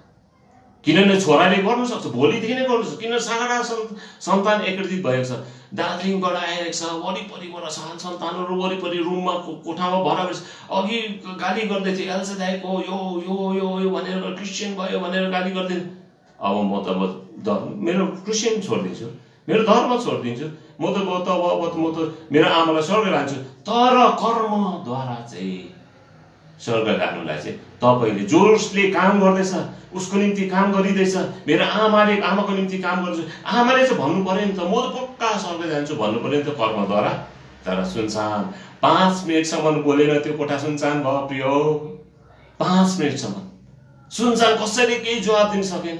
किनभने छोराले गर्नु सक्छ, भोलिदेखि नै गर्नु सक्छ। किन सारा सन्तान एकत्रित भएको छ, दार्जिलिङबाट आइरहेको छ, वरिपरिबाट सन्तानहरू वरिपरि रुममा कोठामा भरा छ। अघि गाली गर्दै थिएँ एल्सादाईको यो यो यो यो भनेर, क्रिस्चियन भयो भनेर गाली गर्दै। अब म त मेरो क्रिस्चियन छोडिदिन्छु, मेरो धर्म छोडिदिन्छु, म त मेरो आमालाई स्वर्ग लान्छु। तर कर्मद्वारा चाहिँ स्वर्ग लाग्नुलाई चाहिँ तपाईँले जसले काम गर्दैछ उसको निम्ति काम गरिँदैछ। मेरो आमाको निम्ति काम गर्छु, आमाले चाहिँ भन्नु पर्यो नि त, म त पक्का स्वर्ग जान्छु भन्नु पर्यो नि त कर्मद्वारा। तर सुनसान 5 मिनटसम्म बोलेर त्यो कोठा सुनसान भयो प्रिय, 5 मिनटसम्म सुनसान, कसैले केही जवाब दिन सकेन।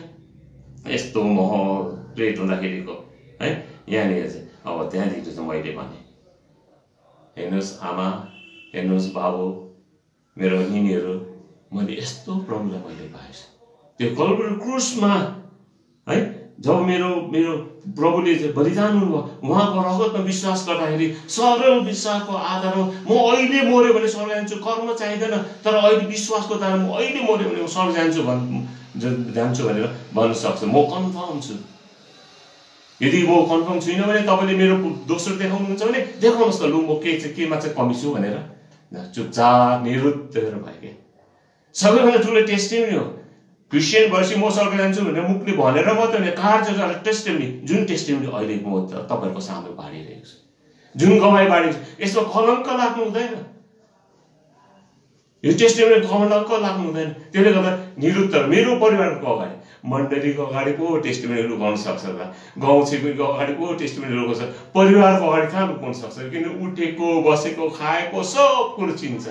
यस्तो मोहरेट हुँदाखेरिको है यहाँनिर चाहिँ अब त्यहाँदेखि चाहिँ मैले भने, हेर्नुहोस् आमा, हेर्नुहोस् बाबु, मेरो निनीहरू, मैले यस्तो प्रभुलाई मैले पाएछु। त्यो कल्भरी क्रुसमा है जब मेरो प्रभुले चाहिँ बलिदान हुनुभयो, उहाँको रगतमा विश्वास गर्दाखेरि सरल विश्वासको आधारमा म अहिले मऱ्यो भने स्वर्ग जान्छु, कर्म चाहिँदैन, तर अहिले विश्वासको द्वारा म अहिले मऱ्यो भने स्वर्ग जान्छु भनेर भन्न सक्छु। म कन्फर्म छु। यदि म कन्फर्म छुइनँ भने तपाईँले मेरो दोस्रो देखाउनुहुन्छ भने देखाउनुहोस् त, लु म केमा चाहिँ कमी छु भनेर। चुपचाप निरुत्तर भयो क्या। सबैभन्दा ठुलो टेस्टिमनी हो। क्रिस्चियन भएपछि म स्वर्ग जान्छु भनेर मुखले भनेर मात्रै होइन, कार्य टेस्टिमनी, जुन टेस्टिमनी अहिले म तपाईँहरूको सामु बाँडिरहेको छु, जुन गवाई बाँडेको छु, यसमा कलङ्क लाग्नु हुँदैन। यो टेस्टिमनी कलङ्क लाग्नु हुँदैन। त्यसले गर्दा निरुत्तर मेरो परिवारको अगाडि, मण्डलीको अगाडि पो टेस्टिमनी लुकाउन सक्छ होला, गाउँ छिमेकीको अगाडि पो टेस्टिमनी लुकाउँछ, परिवारको अगाडि कहाँ लुकाउन सक्छ? किन उठेको बसेको खाएको सब कुरो चिन्छ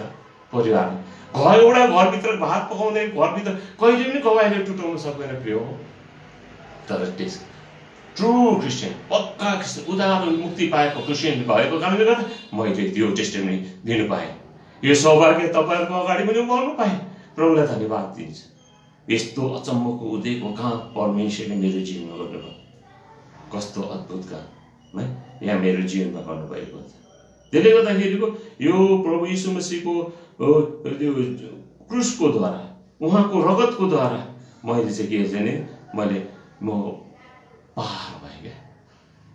परिवारले। एउटा घरभित्र भात पकाउँदै घरभित्र कहिले पनि गवाईले टुटाउन सक्दैन प्रिय। तर ट्रु क्रिस्चियन, पक्का क्रिस्चियन, उदाहरण मुक्ति पाएको क्रिस्चियन भएको कारणले गर्दा मैले त्यो टेस्टिमनी दिनु पाएँ। यो सौभाग्य तपाईँहरूको अगाडि पनि गर्नु पाएँ। प्रभुलाई धन्यवाद दिन्छु। यस्तो अचम्मको उदयको काम परमेश्वरले मेरो जीवनमा गर्नुभयो। कस्तो अद्भुत काम है यहाँ मेरो जीवनमा गर्नुभएको छ। त्यसले गर्दाखेरिको यो प्रभु यीशु मसीहको त्यो क्रुसको द्वारा, उहाँको रगतको द्वारा मैले चाहिँ के भने म पार भएँ क्या।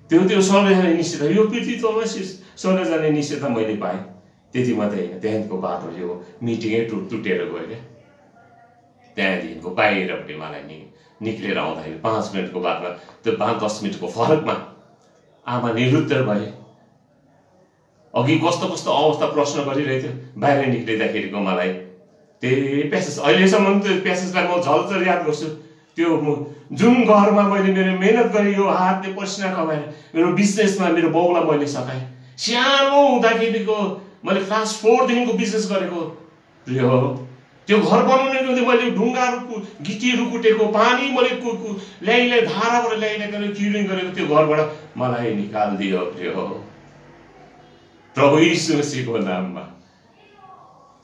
त्यो स्वर्ग जाने निश्चयता, यो पृथ्वी तलमा स्वर्ग जाने निश्चयता मैले पाएँ। त्यति मात्रै होइन, त्यहाँदेखिको बाटो यो मिटिङै टुटेर गयो क्या। त्यहाँदेखिको बाहिरपट्टि मलाई निक्लेर आउँदाखेरि 5 मिनटको बादमा, त्यो 5-10 मिनटको फरकमा आमा निरुत्तर भए। अघि कस्तो कस्तो अवस्था प्रश्न गरिरहेको थियो, बाहिर निक्लिँदाखेरिको मलाई त्यही प्यासेज, अहिलेसम्म त्यो प्यासेजलाई म झल्झल याद गर्छु। त्यो जुन घरमा मैले मेरो मेहनत गरेँ, यो हातले पसिना कमाएर मेरो बिजनेसमा मेरो बाउलाई मैले सघाएँ। सानो हुँदाखेरिको मैले क्लास 4 देखिको बिजनेस गरेको प्रिय, त्यो घर बनाउनको निम्ति मैले ढुङ्गाहरू गिटीहरू कुटेको, पानी मैले ल्याइ धाराबाट ल्याइल्याएर क्युरिङ गरेको, त्यो घरबाट मलाई निकालिदियो प्रिय प्रभु यीशु मसीहको नाममा।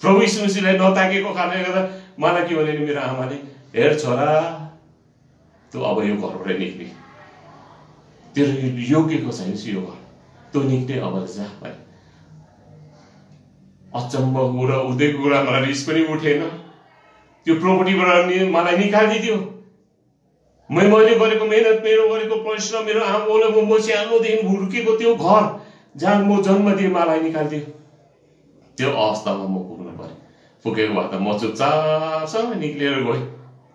प्रभु यीशु मसीहलाई नताकेको कारणले गर्दा मलाई के भने मेरो आमाले, हेर छोरा तँ अब यो घरबाट निक्ली, तेरो योग्यको छैन यो घर, तँ निक्ले अब जा भाइ। अचम्म कुरा उदेको कुरा मलाई रिस पनि उठेन। त्यो प्रोपर्टीबाट मलाई निकालिदियो। मैले गरेको मेहनत, मेरो गरेको परिश्रम, मेरो आमाले म सानोदेखि हुर्केको त्यो घर जहाँ म जन्म दिएँ मलाई निकालिदियो। त्यो अवस्थामा म पुग्नु पर्यो। पुगेको भए त म चुपचापसँग निक्लिएर गएँ,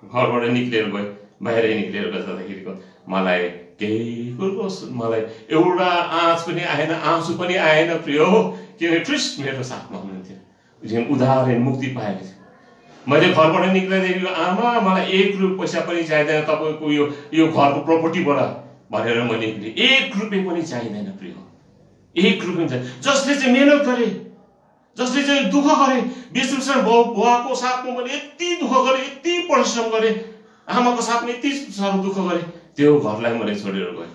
घरबाट निक्लिएर गएँ, बाहिरै निक्लिएर जाँदाखेरिको मलाई केही कुरो मलाई एउटा आँच पनि आएन, आँसु पनि आएन प्रिय हो, किनभने ख्रिस्ट मेरो साथमा हुनुहुन्थ्यो। उदाहरण मुक्ति पाएको थियो। मैले घरबाट निक्लिँदाखेरि आमा मलाई 1 रुपियाँ पैसा पनि चाहिँदैन तपाईँको यो घरको प्रोपर्टीबाट भनेर म निक्लेँ। 1 रुपियाँ पनि चाहिँदैन प्रिय हो, 1 रुपियाँ चाहिँदैन। जसले चाहिँ मेहनत गरे, जसले चाहिँ दुःख गरे, 20 वर्ष बुवाको साथमा मैले यति दुःख गरेँ, यति परिश्रम गरेँ, आमाको साथमा यति साह्रो दुःख गरेँ, त्यो घरलाई मैले छोडेर गएँ।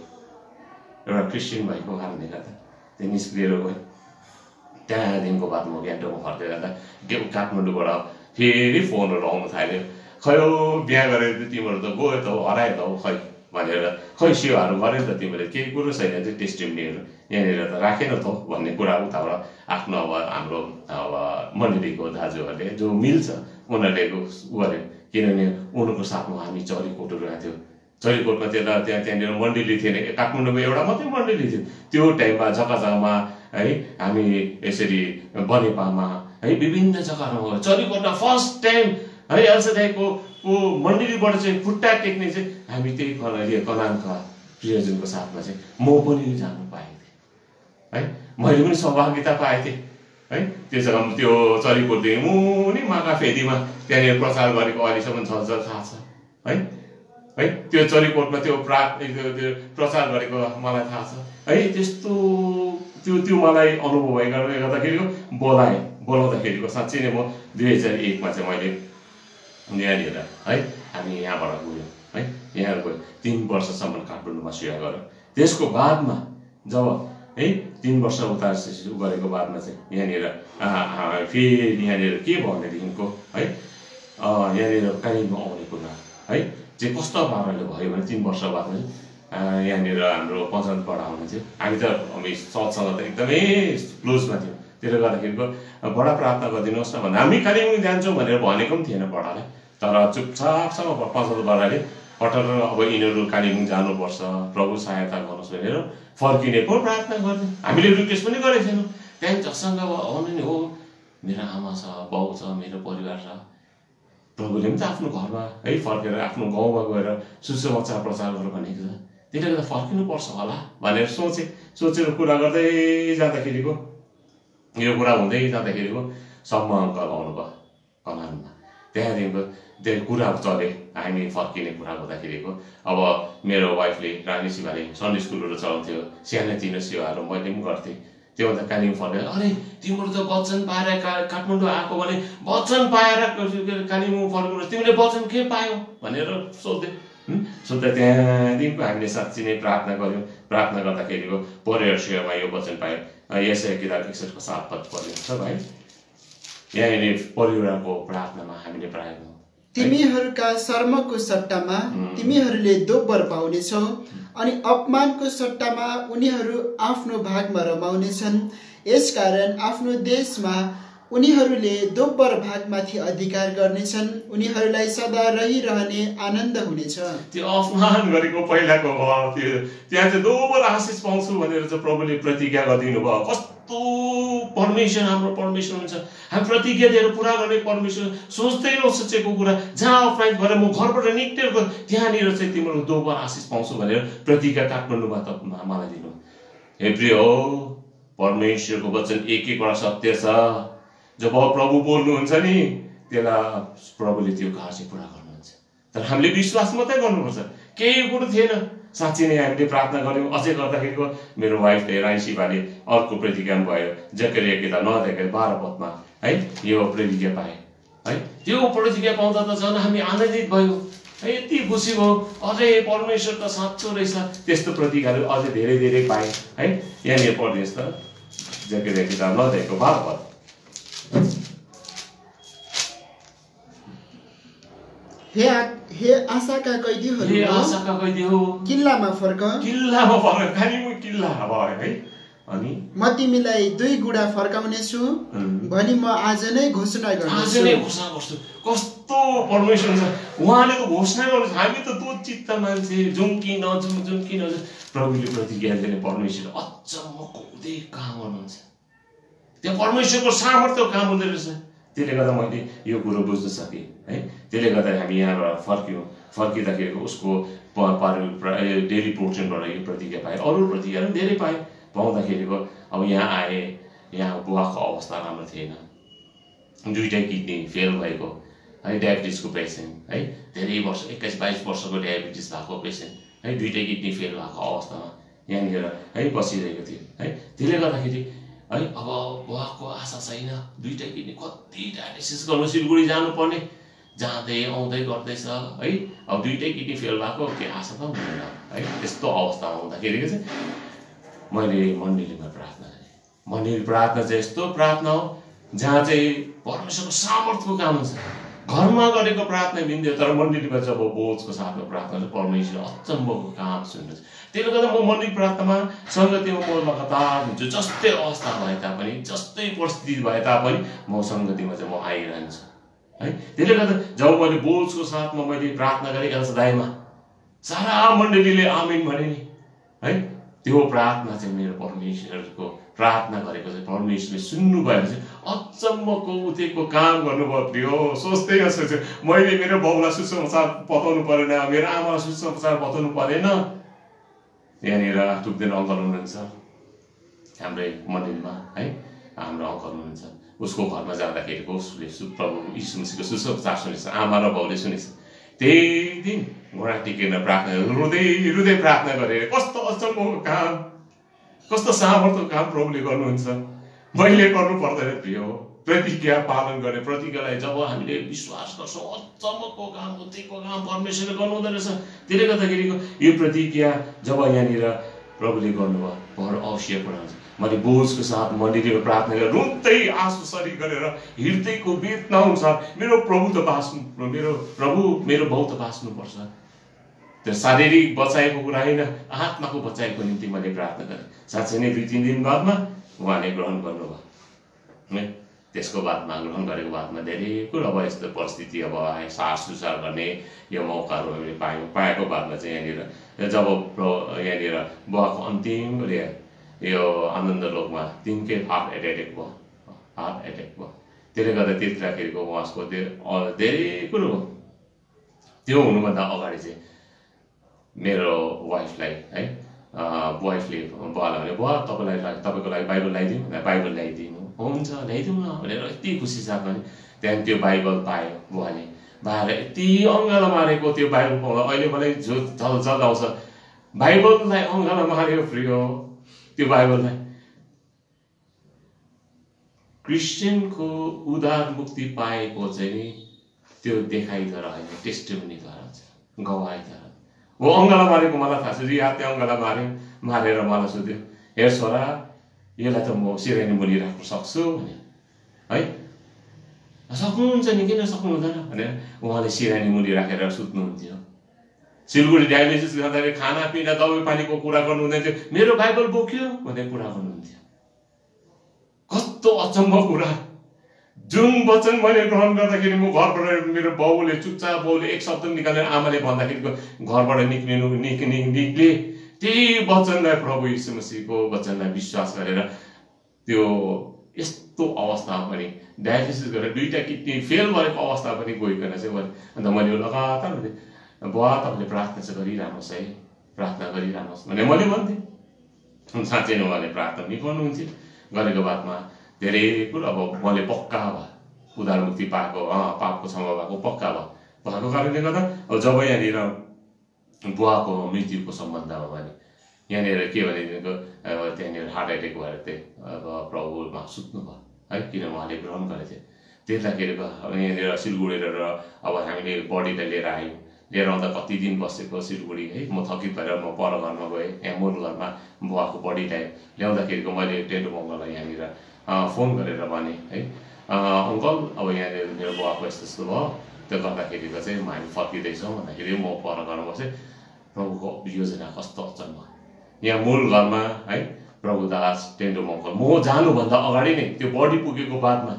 एउटा क्रिस्चियन भएको कारणले गर्दा त्यो निस्किएर गएँ। त्यहाँदेखिको बाद म गान्तोकमा फर्केर जाँदा काठमाडौँबाट फेरि फोनहरू आउनु थाल्यो। खै बिहा गरेर तिमीहरू त गयो त हरायो त खै भनेर, खै सेवाहरू गऱ्यो त तिमीले, केही कुरो छैन चाहिँ टेस्टिमनीहरू यहाँनिर त राखेन त भन्ने कुरा उताबाट आफ्नो अब हाम्रो अब मण्डलीको दाजुहरूले जो मिल्छ उनीहरूले उ गर्यो। किनभने उनीहरूको साथमा हामी चरीकोटहरू गएको थियो। चरीकोटमा त्यहाँनिर मण्डली थिएन, काठमाडौँमा एउटा मात्रै मण्डली थियो। त्यो टाइममा जग्गा जग्गामा है हामी यसरी बनेपामा है विभिन्न जग्गाहरूमा चरीकोटमा फर्स्ट टाइम है एलसेदाईको मण्डलीबाट चाहिँ खुट्टा टेक्ने चाहिँ हामी त्यही कनानका प्रियजनको साथमा चाहिँ म पनि जानु पाएँ है। मैले पनि सहभागिता पाएँ थिएँ है। त्यो जग्गामा त्यो चरीकोटदेखि मुनि माका फेदीमा त्यहाँनिर प्रचार गरेको अहिलेसम्म झल्झल थाहा छ है। त्यो चरीकोटमा त्यो प्रचार गरेको मलाई थाहा छ है। त्यस्तो त्यो मलाई अनुभव भएकोले गर्दाखेरिको बोलाउँदाखेरिको साँच्चै नै म 2001मा चाहिँ मैले यहाँनिर है हामी यहाँबाट गयौँ है। यहाँ गयो 3 वर्षसम्म काठमाडौँमा सेवा गऱ्यो। त्यसको बादमा जब है 3 वर्ष उता गरेको बादमा चाहिँ यहाँनिर फेरि यहाँनिर के भनेदेखिको है यहाँनिर कालिम्पोङ आउने कुरा है चाहिँ कस्तो पाराले भयो भने 3 वर्ष बादमा चाहिँ यहाँनिर हाम्रो पञ्चायत बडा हुनुहुन्थ्यो। हामी त चर्चसँग त एकदमै क्लोजमा थियौँ। त्यसले गर्दाखेरिको बडा प्रार्थना गरिदिनुहोस् न भन्दा हामी कालिम्पोङ जान्छौँ भनेर भनेको पनि थिएन बडालाई। तर चुपचापसँग पञ्चायत बडाले पटर अब यिनीहरू कालिम्पोङ जानुपर्छ, प्रभु सहायता गर्नुहोस् भनेर फर्किने पो प्रार्थना गर्थ्यौँ। हामीले रिक्वेस्ट पनि गरेको थिएनौँ। त्यहाँदेखि झसँग अब आउनु नि हो, मेरो आमा छ, बाउ छ, मेरो परिवार छ। प्रभुले पनि त आफ्नो घरमा है फर्केर आफ्नो गाउँमा गएर सुसमाचार प्रचार गरेर भनेको छ। त्यसले गर्दा फर्किनुपर्छ होला भनेर सोचेर कुरा गर्दै जाँदाखेरिको यो कुरा हुँदै जाँदाखेरिको सम्म अङ्कल आउनुभयो कनानमा। त्यहाँदेखिको त्यो कुरा चले, हामी फर्किने कुरा हुँदाखेरिको अब मेरो वाइफले रानी शिवाले सन्डे स्कुलहरू चलाउँथ्यो, सानोतिनो सेवाहरू मैले पनि गर्थेँ। त्योभन्दा कालिम्पोङ फर्केर अरे तिम्रो त वचन पाएर काठमाडौँ आएको भने वचन पाएर कालिम्पोङ फर्किनु, तिमीले वचन के पायौ भनेर सोध्दा त्यहाँदेखिको हामीले साँच्ची नै प्रार्थना गऱ्यौँ। प्रार्थना गर्दाखेरिको परिवार सेवामा यो वचन पायौँ। यसाया किताब 61 को 7 पद पढ्नुहुन्छ भाइ। यहाँनिर परिवारको प्रार्थनामा हामीले पाएका तिमीहरूका शर्मको सट्टामा तिमीहरूले दोब्बर पाउनेछौ अनि अपमानको सट्टामा उनीहरू आफ्नो भागमा रमाउनेछन्। यसकारण आफ्नो देशमा उनीहरूले दोब्बर भागमाथि अधिकार गर्नेछन्। उनीहरूलाई सदा रहिरहने आनन्द हुनेछ। त्यो अपमान गरेको पहिलाको भयो, त्यहाँ चाहिँ दोब्बर आशिष पाउँछु भनेर चाहिँ प्रभुले प्रतिज्ञा गरिदिनु भयो। कस्तो परमेश्वर हाम्रो परमेश्वर हुन्छ। हामी प्रतिज्ञा दिएर पुरा गर्ने परमेश्वर, सोच्दै नसोचेको कुरा जहाँ अपराध गरेर म घरबाट निक्लेर गयो त्यहाँनिर चाहिँ तिम्रो दोब्बर आशिष पाउँछु भनेर प्रतिज्ञा काठमाडौँमा त मलाई दिनु। हे प्रिय हो, परमेश्वरको वचन एक-एकवटा सत्य छ। जब प्रभु बोल्नुहुन्छ नि त्यसलाई प्रभुले त्यो कार्य पुरा गर्नुहुन्छ। तर हामीले विश्वास मात्रै गर्नुपर्छ, केही कुरो थिएन। साँच्ची नै हामीले प्रार्थना गऱ्यौँ। अझै गर्दाखेरिको मेरो वाइफले रानी शिवाले अर्को प्रतिज्ञा भयो, जकरिया किताब 9:12 पदमा है यो प्रतिज्ञा पाए है। त्यो प्रतिज्ञा पाउँदा त झन् हामी आनन्दित भयौँ है, यति खुसी भयो। अझै परमेश्वर त साँचो रहेछ। त्यस्तो प्रतिज्ञाहरू अझै धेरै धेरै पाएँ है। यहाँनिर पढ्नुहोस् त जकरिया किताब 9:12 पद। हे आशाका कैदीहरू, किल्लामा फर्क। कालिम्पोङ किल्ला भयो है। अनि म तिमीलाई 2 गुडा फर्काउनेछु भनी म आज नै घोषणा गर्छु। कस्तो परमेश्वर छ, उहाँले त घोषणा गर्नुहुन्छ। हामी त दो चित्त मान्छे जुन कि प्रभुले प्रतिज्ञा दिने परमेश्वर अचम्मको उदय काम गर्नुहुन्छ। त्यहाँ परमेश्वरको सामर्थ्यको काम हुँदो रहेछ। त्यसले गर्दा मैले यो कुरो बुझ्न सकेँ है। त्यसले गर्दा हामी यहाँबाट फर्किँदाखेरि उसको डेली पोर्सनबाट यो प्रतिज्ञा पाएँ। अरू प्रतिज्ञाहरू धेरै पाएँ। पाउँदाखेरिको अब यहाँ आएँ, यहाँ बुवाको अवस्था राम्रो थिएन, दुईटै किडनी फेल भएको है, डायबिटिजको पेसेन्ट है, धेरै वर्ष 21-22 वर्षको डायबिटिज भएको पेसेन्ट है, दुईटै किडनी फेल भएको अवस्थामा यहाँनिर है बसिरहेको थियो है। त्यसले गर्दाखेरि है अब बुवाको आशा छैन, दुईटै किडनी कति डायलिसिस गर्नु सिलगढी जानुपर्ने, जाँदै आउँदै गर्दैछ है। अब दुईटै किडनी फेल भएको के आशा त हुँदैन है। त्यस्तो अवस्थामा हुँदाखेरि चाहिँ मैले मण्डलीमा प्रार्थना गरेँ। मण्डली प्रार्थना चाहिँ यस्तो प्रार्थना हो जहाँ चाहिँ परमेश्वरको सामर्थ्यको काम हुन्छ। घरमा गरेको प्रार्थना मिल्दैन, तर मण्डलीमा जब बोझको साथमा प्रार्थना चाहिँ परमेश्वर अचम्मको काम सुन्नुहुन्छ। त्यसले गर्दा म मण्डली प्रार्थनामा सङ्गतिमा म लगातार हुन्छु। जस्तै अवस्था भए तापनि, जस्तै परिस्थिति भए तापनि म सङ्गतिमा चाहिँ म आइरहन्छु है। त्यसले गर्दा जब मैले बोझको साथमा मैले प्रार्थना गरेँ एल्सा दाइमा, सारा मण्डलीले आमिन भने नि है। त्यो प्रार्थना चाहिँ मेरो परमेश्वरको प्रार्थना गरेको चाहिँ परमेश्वरले सुन्नुभयो चाहिँ अचम्मको उठेको काम गर्नुभयो। प्रिय सोच्दै सोच्छु, मैले मेरो बाउलाई सुसमाचार बताउनु परेन, मेरो आमालाई सुसमाचार बताउनु परेन। यहाँनिर टुक्दैन अङ्कल हुनुहुन्छ हाम्रै मण्डलीमा है, हाम्रो अङ्कल हुनुहुन्छ। उसको घरमा जाँदाखेरिको उसले प्रभु यीशु मसीहको सुसमाचार सुनेछ, आमा र बाउले सुनेछ। त्यही दिन घोडा टेकेर प्रार्थना रुँदै प्रार्थना गरेर कस्तो अचम्मको काम, कस्तो सामर्थ्यको काम प्रभुले गर्नुहुन्छ। मैले गर्नु पर्दैन प्रिय हो। प्रतिज्ञा पालन गर्ने, प्रतिज्ञालाई जब हामीले विश्वास गर्छौँ अचम्मको काम, उठेको काम परमेश्वरले गर्नुहुँदो रहेछ। त्यसले गर्दाखेरिको यो प्रतिज्ञा जब यहाँनिर प्रभुले गर्नुभयो बडो आवश्यक हुन्छ। मैले बोझको साथ मण्डलीमा प्रार्थना गरेर रुँदै आँसु सरी गरेर हृदयको वेदना अनुसार मेरो प्रभु त बाँच्नु, मेरो बाउ त बाँच्नुपर्छ। त्यो शारीरिक बचाइको कुरा होइन, आत्माको बचाइको निम्ति मैले प्रार्थना गरेँ। साँच्चै नै 2-3 दिन बादमा उहाँले ग्रहण गर्नुभयो है। त्यसको बादमा ग्रहण गरेको बादमा धेरै कुरो अब यस्तो परिस्थिति अब आए, सास सुसार गर्ने यो मौकाहरू हामीले पाएको बादमा चाहिँ यहाँनिर जब यहाँनिर बुवाको अन्तिम यो आनन्द लोकमा तिनकै हार्ट एट्याक भयो। त्यसले गर्दा त्यतिखेरको उहाँको धेरै कुरो हो। त्यो हुनुभन्दा अगाडि चाहिँ मेरो वाइफलाई है, वाइफले बुवालाई भने बुवा तपाईँको लागि बाइबल ल्याइदिउँ, बाइबल ल्याइदिनु। हुन्छ ल्याइदिउँ न भनेर यति खुसी साथमा नि त्यहाँदेखि त्यो बाइबल पायो बुवाले। पाएर यति अङ्गालो मारेको त्यो बाइबल पाउँदा अहिले मलाई झल आउँछ। बाइबललाई अङ्गालो मारेको प्रिय हो। त्यो बाइबललाई क्रिस्चियनको उद्धार मुक्ति पाएको चाहिँ त्यो देखाइद्वारा होइन, टेस्टिमनीद्वारा छ, गवाईद्वारा। वो अङ्गाला मारेको मलाई थाहा छ। रियातले अङ्गाला मारेर मलाई सोध्यो, हेर छोरा यसलाई त म सिरानी मुनि राख्न सक्छु भने है। सक्नुहुन्छ नि, किन सक्नुहुँदैन भनेर उहाँले सिरानी मुनि राखेर सुत्नुहुन्थ्यो। सिलगढी डायलिसिस गर्दाखेरि खानापिना दबाई पानीको कुरा गर्नुहुँदैन थियो, मेरो बाइबल बोक्यो भन्ने कुरा गर्नुहुन्थ्यो। कस्तो अचम्म कुरा। जुन वचन मैले ग्रहण गर्दाखेरि म घरबाट मेरो बाउले चुपचाप बाउले एक शब्द निकालेर आमाले भन्दाखेरिको घरबाट निक्ले त्यही वचनलाई प्रभु यीशु मसीहको वचनलाई विश्वास गरेर त्यो यस्तो अवस्थामा पनि डायलिसिस गरेर 2टा किडनी फेल भएको अवस्था पनि गइकन चाहिँ अन्त मैले लगातार बुवा तपाईँले प्रार्थना चाहिँ गरिरहनुहोस् है, प्रार्थना गरिरहनुहोस् भने मैले भन्थेँ। साँच्चै नै उहाँले प्रार्थना पनि गर्नुहुन्थ्यो। गरेको बादमा धेरै कुरो अब मैले पक्का भयो, उद्धार मुक्ति पाएको, पापको क्षमा भएको पक्का भएको कारणले गर्दा अब जब यहाँनिर बुवाको मृत्युको सम्बन्धमा भने यहाँनिर के भनेदेखिको त्यहाँनिर हार्ट एट्याक भएर चाहिँ अब प्रभुमा सुत्नुभयो है, किन उहाँले ग्रहण गरेको थियो। त्यतिखेरको यहाँनिर सिलगढी र अब हामीले बडीलाई लिएर आउँदा कति दिन बसेको सिलगढी है। म थकित भएर म पर घरमा गएँ, यहाँ मूल घरमा बुवाको बडीलाई ल्याउँदाखेरिको मैले टेन्टो मङ्गललाई यहाँनिर फोन गरेर भने है, अङ्कल अब यहाँनिर मेरो बुवाको यस्तो भयो, त्यो गर्दाखेरिको चाहिँ हामी फर्किँदैछौँ भन्दाखेरि म पर घरमा बसेँ। प्रभुको योजना कस्तो अचम्म। यहाँ मूल घरमा है प्रभुदास टेन्टो मङ्गल म जानुभन्दा अगाडि नै, त्यो बडी पुगेको बादमा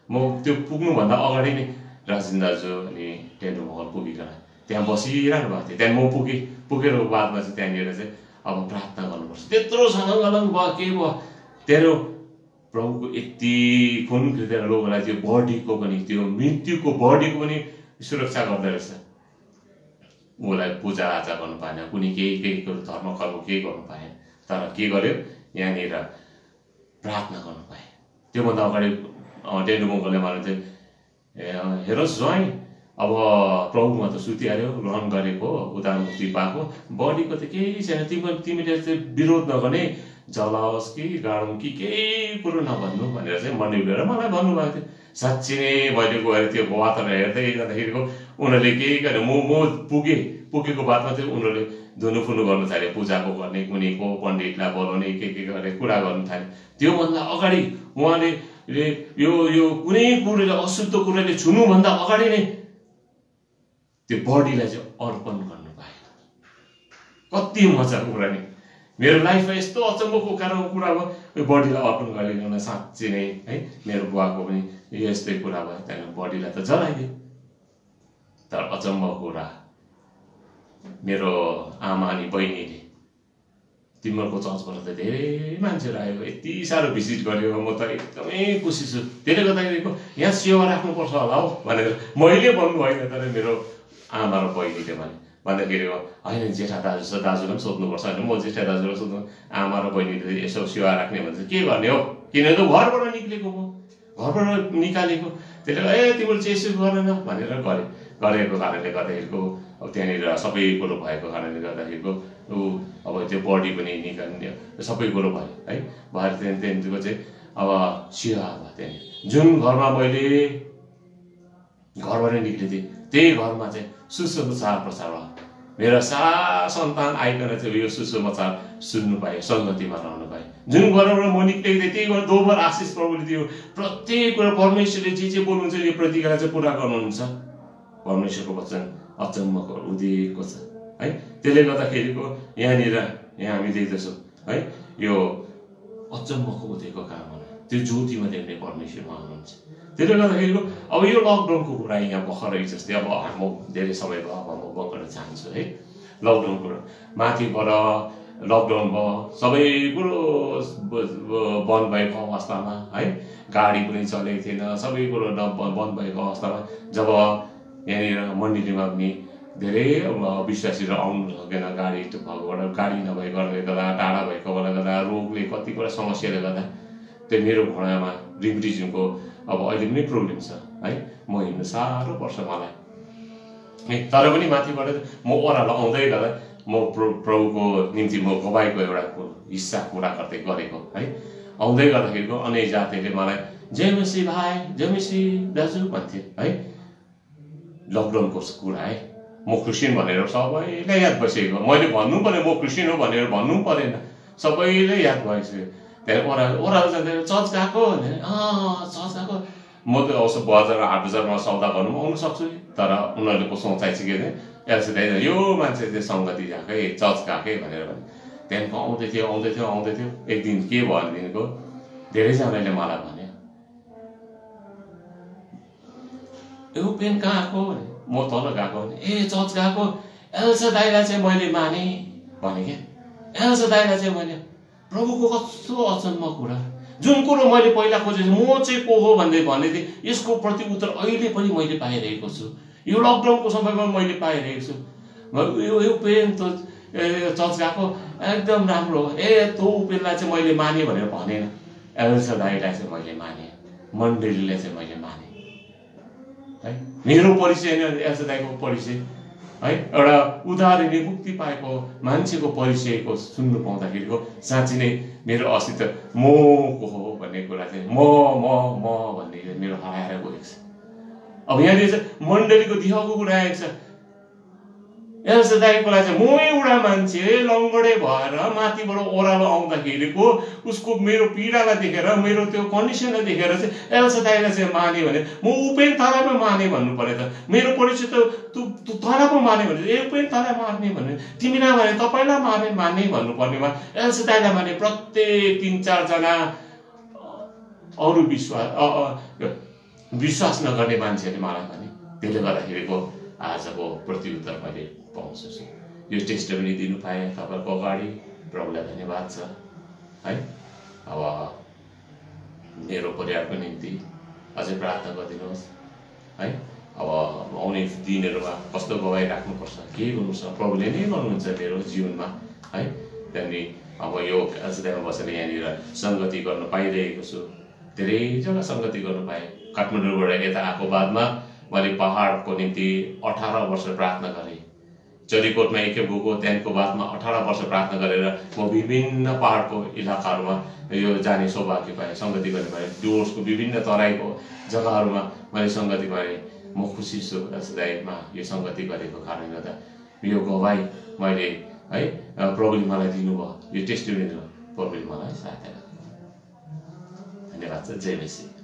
म त्यो पुग्नुभन्दा अगाडि नै राजेन दाजु अनि टेन्टो मङ्गल पुगिकन त्यहाँ बसिरहनु भएको थियो। त्यहाँ म पुगेर बादमा चाहिँ त्यहाँनिर चाहिँ अब प्रार्थना गर्नुपर्छ। त्यत्रो सङ्गलन भयो, के भयो, तेरो प्रभुको यति खुन खिचेर लोगोलाई त्यो बडीको पनि त्यो मृत्युको बडीको पनि सुरक्षा गर्दै रहेछ। उसलाई पूजा आजा गर्नु पाएन, कुनै केही धर्म कर्म केही गर्नु पाएन, तर के गर्यो यहाँनिर प्रार्थना गर्नु पाए। त्योभन्दा अगाडि डेन्डुमोङले भन्नुहुन्थ्यो हेरोस् ज्वाइँ अब प्रभुमा त सुतिहाल्यो, ग्रहण गरेको उद्धार मुक्ति पाएको, बडीको त केही छैन, तिमीले चाहिँ विरोध नगर्ने, जलाओस् कि गाडौँ कि केही कुरो नभन्नु भनेर चाहिँ मण्डलीले मलाई भन्नुभएको थियो। साँच्ची नै मैले गएर त्यो वातावरण हेर्दै जाँदाखेरिको उनीहरूले केही गरे, म पुगेको बादमा चाहिँ उनीहरूले धुनुफुनु गर्नु थाल्यो, पूजाको गर्ने, कुनैको पण्डितलाई बोलाउने के गरे कुरा गर्नु थाल्यो। त्योभन्दा अगाडि उहाँले यो कुनै कुरोले अशुद्ध कुरोले छुनुभन्दा अगाडि नै त्यो बडीलाई चाहिँ अर्पण गर्नु पाए। कति मजाको कुरा नि, मेरो लाइफमा यस्तो अचम्मको कुरा भयो, यो बडीलाई अर्पण गरिदिनु साँच्ची नै है। मेरो बुवाको पनि यस्तै कुरा भयो, त्यहाँदेखि बडीलाई त जलाइदियो। तर अचम्मको कुरा मेरो आमा अनि बहिनीले तिमीहरूको चर्चबाट त धेरै मान्छेहरू आयो, यति साह्रो भिजिट गर्यो, म त एकदमै खुसी छु, त्यसले गर्दाखेरिको यहाँ सेवा राख्नुपर्छ होला हौ भनेर मैले भन्नु होइन, तर मेरो आमा र बहिनीले भन्दाखेरि होइन जेठा दाजु छ, दाजुलाई पनि सोध्नुपर्छ होइन, म जेठा दाजुलाई सोध्नु, आमा र बहिनीले यसो सेवा राख्ने भन्छ के गर्ने हो, किनभने त घरबाट निक्लेको म, घरबाट निकालेको, त्यसले गर्दा तिमीले चाहिँ यसो गरेन भनेर गरेको कारणले गर्दाखेरिको अब त्यहाँनिर सबै कुरो भएको कारणले गर्दाखेरिको अब त्यो बडी पनि निकाल्ने सबै कुरो भयो है। भएर त्यहाँदेखिको चाहिँ अब सेवा भयो। त्यहाँनिर जुन घरमा मैले घरबाट निक्लेको थिएँ त्यही घरमा चाहिँ सुसमाचार प्रचार भयो। मेरो सारा सन्तान आइकन चाहिँ यो सुसमाचार सुन्नु पाएँ, सङ्गतिमा रहनु पाएँ। जुन घरबाट म निक्लेको थिएँ त्यही घर दोबर आशिष प्रभुले दियो। प्रत्येक कुरा परमेश्वरले जे बोल्नुहुन्छ यो प्रतिज्ञा चाहिँ पुरा गर्नुहुन्छ। परमेश्वरको वचन अचम्मको उदिएको छ है। त्यसले गर्दाखेरिको यहाँ हामी देख्दछौँ है, यो अचम्मको उदिएको काम हो, त्यो ज्योतिमा देख्ने परमेश्वरमा हुनुहुन्छ। त्यसले गर्दाखेरिको अब यो लकडाउनको कुरा यहाँ भर्खरै जस्तै अब म धेरै समय भयो, अब म गर्न चाहन्छु है। लकडाउन कुरा माथिबाट लकडाउन भयो, सबै कुरो बन्द भएको अवस्थामा है, गाडी पनि चलेको थिएन, सबै कुरो बन्द भएको अवस्थामा जब यहाँनिर मण्डलीमा पनि धेरै विश्वासीहरू आउनु सकेन, गाडी नभएकोले गर्दा, टाढा भएकोले गर्दा, रोगले कति कुरा समस्याले गर्दा त्यो मेरो घोडामा रिम्टिजमको अब अहिले पनि प्रब्लम छ है, म हिँड्नु साह्रो पर्छ मलाई। तर पनि माथिबाट म ओह्रालो आउँदै गर्दा म प्रभुको निम्ति म गवाईको एउटा हिस्सा पुरा गरेको है। आउँदै गर्दाखेरिको अनेक जातिले मलाई जय मसी भाइ, जय मसी दाजु भन्थे है। लकडाउनको कुरा है, म क्रिस्चियन भनेर सबैलाई याद भइसकेको, मैले भन्नु पर्ने म क्रिस्चियन हो भनेर भन्नु परेन, सबैले याद भइसक्यो। त्यहाँदेखि ओह्रालो जाँदाखेरि चर्च गएको भने चर्च गएको, म त उसो बजार हाट बजारमा सौदा गर्नु आउनु सक्छु, तर उनीहरूको सोचाइ चाहिँ के थियो, एल्से यो मान्छे चाहिँ सङ्गति गएकै चर्च गएकै भनेर भने। त्यहाँदेखि आउँदै थियो एक दिन के भयो भनेदेखिको धेरैजनाले मलाई भने यो पेन कहाँ आएको भने, म तल गएको भने ए चर्च गएको, एल्सा दाइलाई चाहिँ मैले माने भने क्या। एल्सा दाइलाई चाहिँ मैले प्रभुको कस्तो अचम्म कुरा, जुन कुरो मैले पहिला खोजेको म चाहिँ को हो भन्दै भन्ने थिएँ, यसको प्रति उत्तर अहिले पनि मैले पाइरहेको छु। यो लकडाउनको समयमा मैले पाइरहेको छु। यो पेन त चर्च गएको एकदम राम्रो हो, त्यो पेनलाई चाहिँ मैले माने भनेर भनेन, एल्सा दाइलाई चाहिँ मैले माने, मण्डलीलाई चाहिँ मैले माने है। मेरो परिचय होइन, एल्सा दाइको परिचय है, एउटा उदाहरणले मुक्ति पाएको मान्छेको परिचयको सुन्नु पाउँदाखेरिको साँच्ची नै मेरो अस्तित्व म को हो भन्ने कुरा चाहिँ म भन्ने मेरो हराएर गएको छ। अब यहाँनिर चाहिँ मण्डलीको दिहाको कुरा आएको छ। एल्सा दाइको लागि चाहिँ म एउटा मान्छे लङ्गडे भएर माथिबाट ओह्रालो आउँदाखेरिको उसको मेरो पीडालाई देखेर, मेरो त्यो कन्डिसनलाई देखेर चाहिँ एल्सा दाइलाई चाहिँ माने भने म उपेन थालामा माने भन्नु पर्यो त। मेरो परिचय त तँलाई माने भने उपेन थाला मार्ने भन्ने, तिमीलाई भने तपाईँलाई माने भन्नुपर्नेमा एल्सा दाइलाई माने प्रत्येक 3-4 जना अरू विश्वास नगर्ने मान्छेहरूले मलाई भने। त्यसले गर्दाखेरिको आजको प्रत्युत्तर मैले पाउँछु। यो टेस्ट पनि दिनु पाएँ तपाईँको अगाडि, प्रभुलाई धन्यवाद छ है। अब मेरो परिवारको निम्ति अझै प्रार्थना गरिदिनुहोस् है। अब आउने दिनहरूमा कस्तो गवाई राख्नुपर्छ, के गर्नुपर्छ, प्रभुले नै गर्नुहुन्छ मेरो जीवनमा है। त्यहाँदेखि अब यो आजदेखि बसेर यहाँनिर सङ्गति गर्न पाइरहेको छु, धेरै जग्गा सङ्गति गर्नु पाएँ। काठमाडौँबाट यता आएको बादमा मैले पहाडको निम्ति 18 वर्ष प्रार्थना गरेँ। चरीकोटमा एकखेप गएको, त्यहाँको बादमा 18 वर्ष प्रार्थना गरेर म विभिन्न पहाडको इलाकाहरूमा यो जाने सौभाग्य पाएँ, सङ्गति गर्ने पाएँ। डुवर्सको विभिन्न तराईको जग्गाहरूमा मैले सङ्गति गरेँ। म खुसी छु दाइमा यो सङ्गति गरेको कारणले गर्दा यो गवाई मैले है प्रभुले मलाई दिनुभयो, यो टेस्टिमोनी प्रभुले मलाई सहायता गर्नु। धन्यवाद छ। जय मसीह।